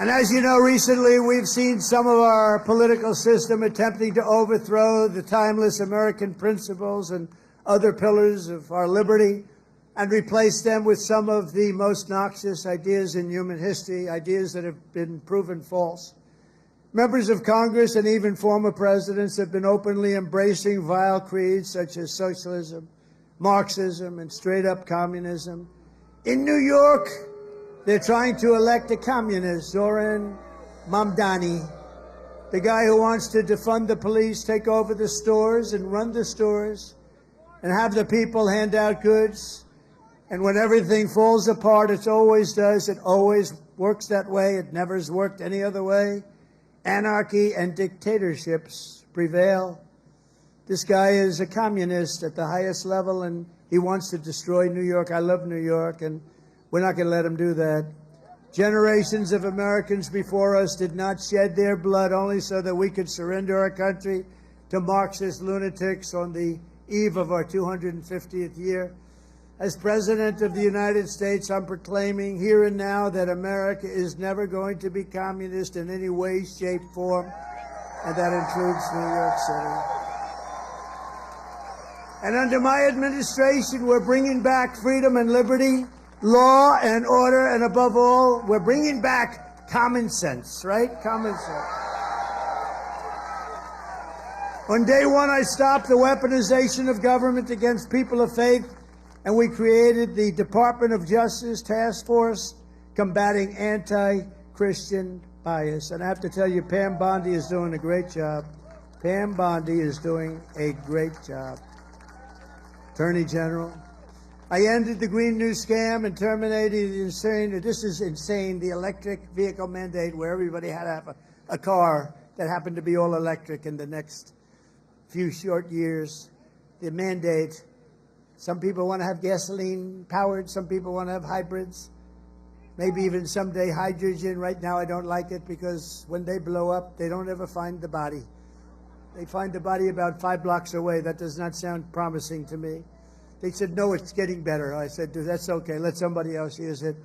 And as you know, recently we've seen some of our political system attempting to overthrow the timeless American principles and other pillars of our liberty and replace them with some of the most noxious ideas in human history, ideas that have been proven false. Members of Congress and even former presidents have been openly embracing vile creeds such as socialism, Marxism, and straight-up communism. In New York, they're trying to elect a communist, Zoran Mamdani, the guy who wants to defund the police, take over the stores and run the stores and have the people hand out goods. And when everything falls apart, it always does. It always works that way. It never has worked any other way. Anarchy and dictatorships prevail. This guy is a communist at the highest level, and he wants to destroy New York. I love New York, and we're not going to let him do that. Generations of Americans before us did not shed their blood only so that we could surrender our country to Marxist lunatics on the eve of our 250th year. As President of the United States, I'm proclaiming here and now that America is never going to be communist in any way, shape, form, and that includes New York City. And under my administration, we're bringing back freedom and liberty, law and order, and above all, we're bringing back common sense, right? Common sense. On day one, I stopped the weaponization of government against people of faith, and we created the Department of Justice Task Force combating anti-Christian bias. And I have to tell you, Pam Bondi is doing a great job. Pam Bondi is doing a great job. Attorney General. I ended the Green New Scam and terminated the the electric vehicle mandate where everybody had to have a car that happened to be all electric in the next few short years. The mandate, some people want to have gasoline powered, some people want to have hybrids, maybe even someday hydrogen. Right now I don't like it because when they blow up, they don't ever find the body. They find the body about 5 blocks away. That does not sound promising to me. They said, no, it's getting better. I said, that's okay. Let somebody else use it.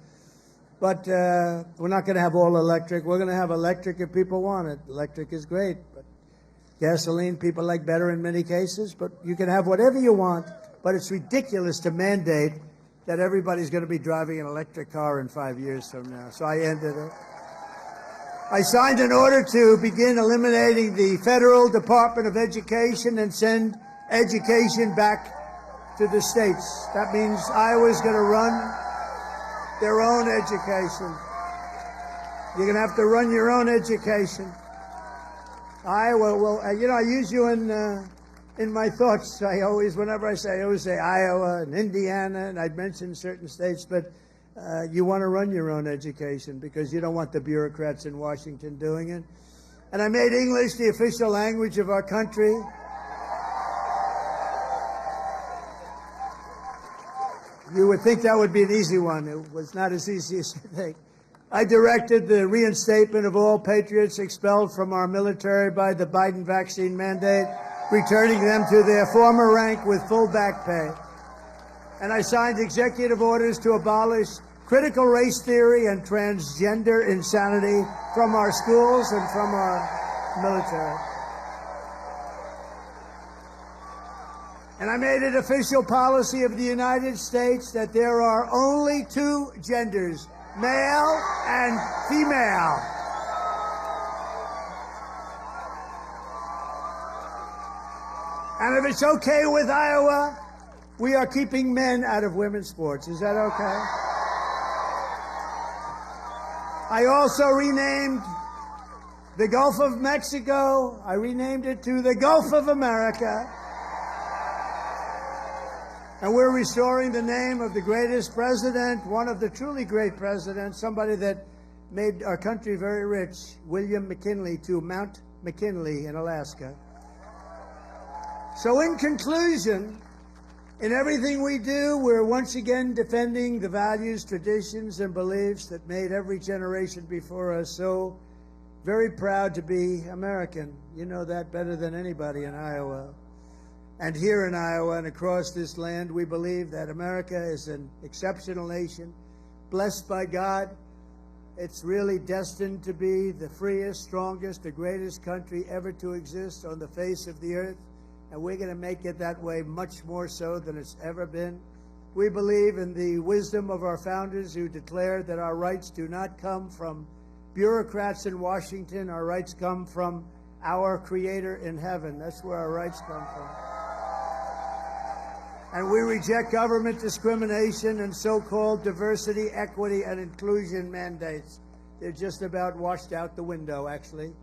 But we're not going to have all electric. We're going to have electric if people want it. Electric is great. But gasoline, people like better in many cases. But you can have whatever you want. But it's ridiculous to mandate that everybody's going to be driving an electric car in 5 years from now. So I ended it. I signed an order to begin eliminating the Federal Department of Education and send education back to the states. That means Iowa's going to run their own education. You're going to have to run your own education. Iowa, well, I use you in my thoughts. Whenever I always say Iowa and Indiana, and I'd mention certain states, but you want to run your own education because you don't want the bureaucrats in Washington doing it. And I made English the official language of our country. You would think that would be an easy one. It was not as easy as you think. I directed the reinstatement of all patriots expelled from our military by the Biden vaccine mandate, returning them to their former rank with full back pay. And I signed executive orders to abolish critical race theory and transgender insanity from our schools and from our military. And I made it official policy of the United States that there are only two genders, male and female. And if it's okay with Iowa, we are keeping men out of women's sports. Is that okay? I also renamed the Gulf of Mexico. I renamed it to the Gulf of America. And we're restoring the name of the greatest president, one of the truly great presidents, somebody that made our country very rich, William McKinley, to Mount McKinley in Alaska. So in conclusion, in everything we do, we're once again defending the values, traditions, and beliefs that made every generation before us so very proud to be American. You know that better than anybody in Iowa. And here in Iowa and across this land, we believe that America is an exceptional nation, blessed by God. It's really destined to be the freest, strongest, the greatest country ever to exist on the face of the earth. And we're going to make it that way much more so than it's ever been. We believe in the wisdom of our founders who declared that our rights do not come from bureaucrats in Washington. Our rights come from our Creator in heaven. That's where our rights come from. And we reject government discrimination and so-called diversity, equity, and inclusion mandates. They're just about washed out the window, actually.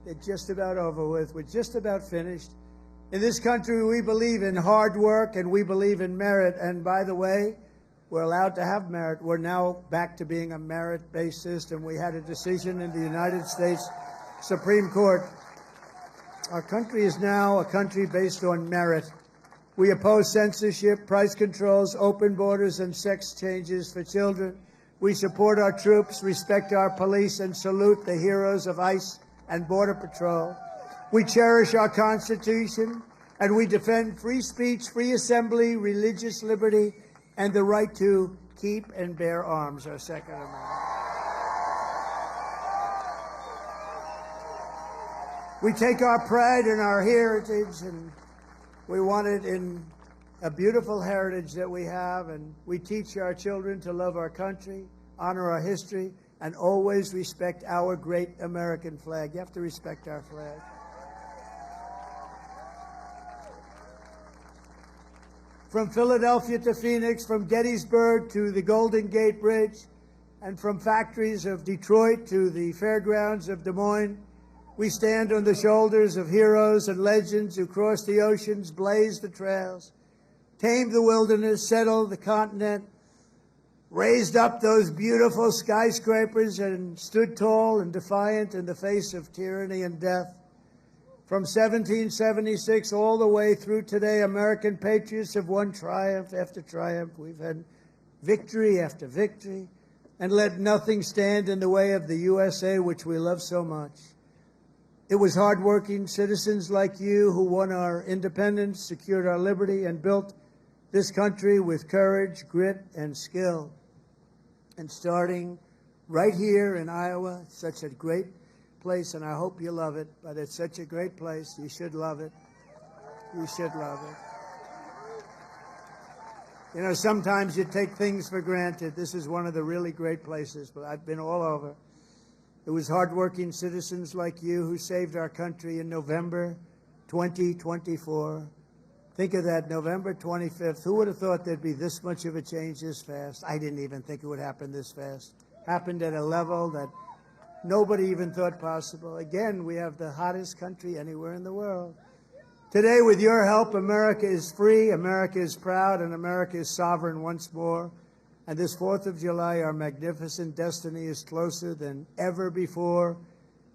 They're just about over with. We're just about finished. In this country, we believe in hard work and we believe in merit. And by the way, we're allowed to have merit. We're now back to being a merit-based system. We had a decision in the United States Supreme Court. Our country is now a country based on merit. We oppose censorship, price controls, open borders, and sex changes for children. We support our troops, respect our police, and salute the heroes of ICE and Border Patrol. We cherish our Constitution, and we defend free speech, free assembly, religious liberty, and the right to keep and bear arms, our Second Amendment. We take our pride in our heritage, and we want it in a beautiful heritage that we have, and we teach our children to love our country, honor our history, and always respect our great American flag. You have to respect our flag. From Philadelphia to Phoenix, from Gettysburg to the Golden Gate Bridge, and from factories of Detroit to the fairgrounds of Des Moines, we stand on the shoulders of heroes and legends who crossed the oceans, blazed the trails, tamed the wilderness, settled the continent, raised up those beautiful skyscrapers, and stood tall and defiant in the face of tyranny and death. From 1776 all the way through today, American patriots have won triumph after triumph. We've had victory after victory, and let nothing stand in the way of the USA, which we love so much. It was hardworking citizens like you who won our independence, secured our liberty, and built this country with courage, grit, and skill. And starting right here in Iowa, such a great place, and I hope you love it, but it's such a great place. You should love it. You should love it. You know, sometimes you take things for granted. This is one of the really great places, but I've been all over. It was hardworking citizens like you who saved our country in November 2024. Think of that, November 25th. Who would have thought there'd be this much of a change this fast? I didn't even think it would happen this fast. Happened at a level that nobody even thought possible. Again, we have the hottest country anywhere in the world. Today, with your help, America is free, America is proud, and America is sovereign once more. And this 4th of July, our magnificent destiny is closer than ever before.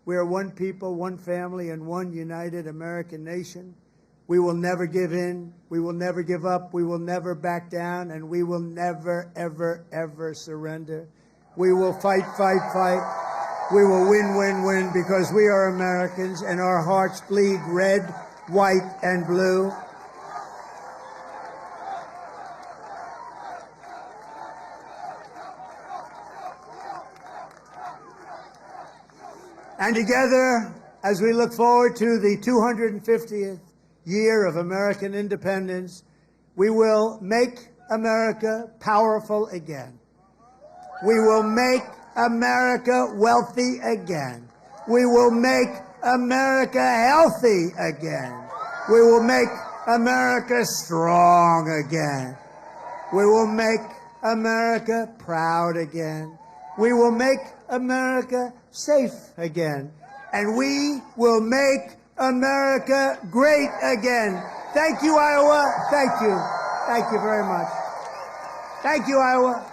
We are one people, one family, and one united American nation. We will never give in. We will never give up. We will never back down. And we will never, ever, ever surrender. We will fight, fight, fight. We will win, win, win, because we are Americans and our hearts bleed red, white, and blue. And together, as we look forward to the 250th year of American independence, we will make America powerful again. We will make America wealthy again. We will make America healthy again. We will make America strong again. We will make America proud again. We will make America safe again. And we will make America great again. Thank you, Iowa. Thank you. Thank you very much. Thank you, Iowa.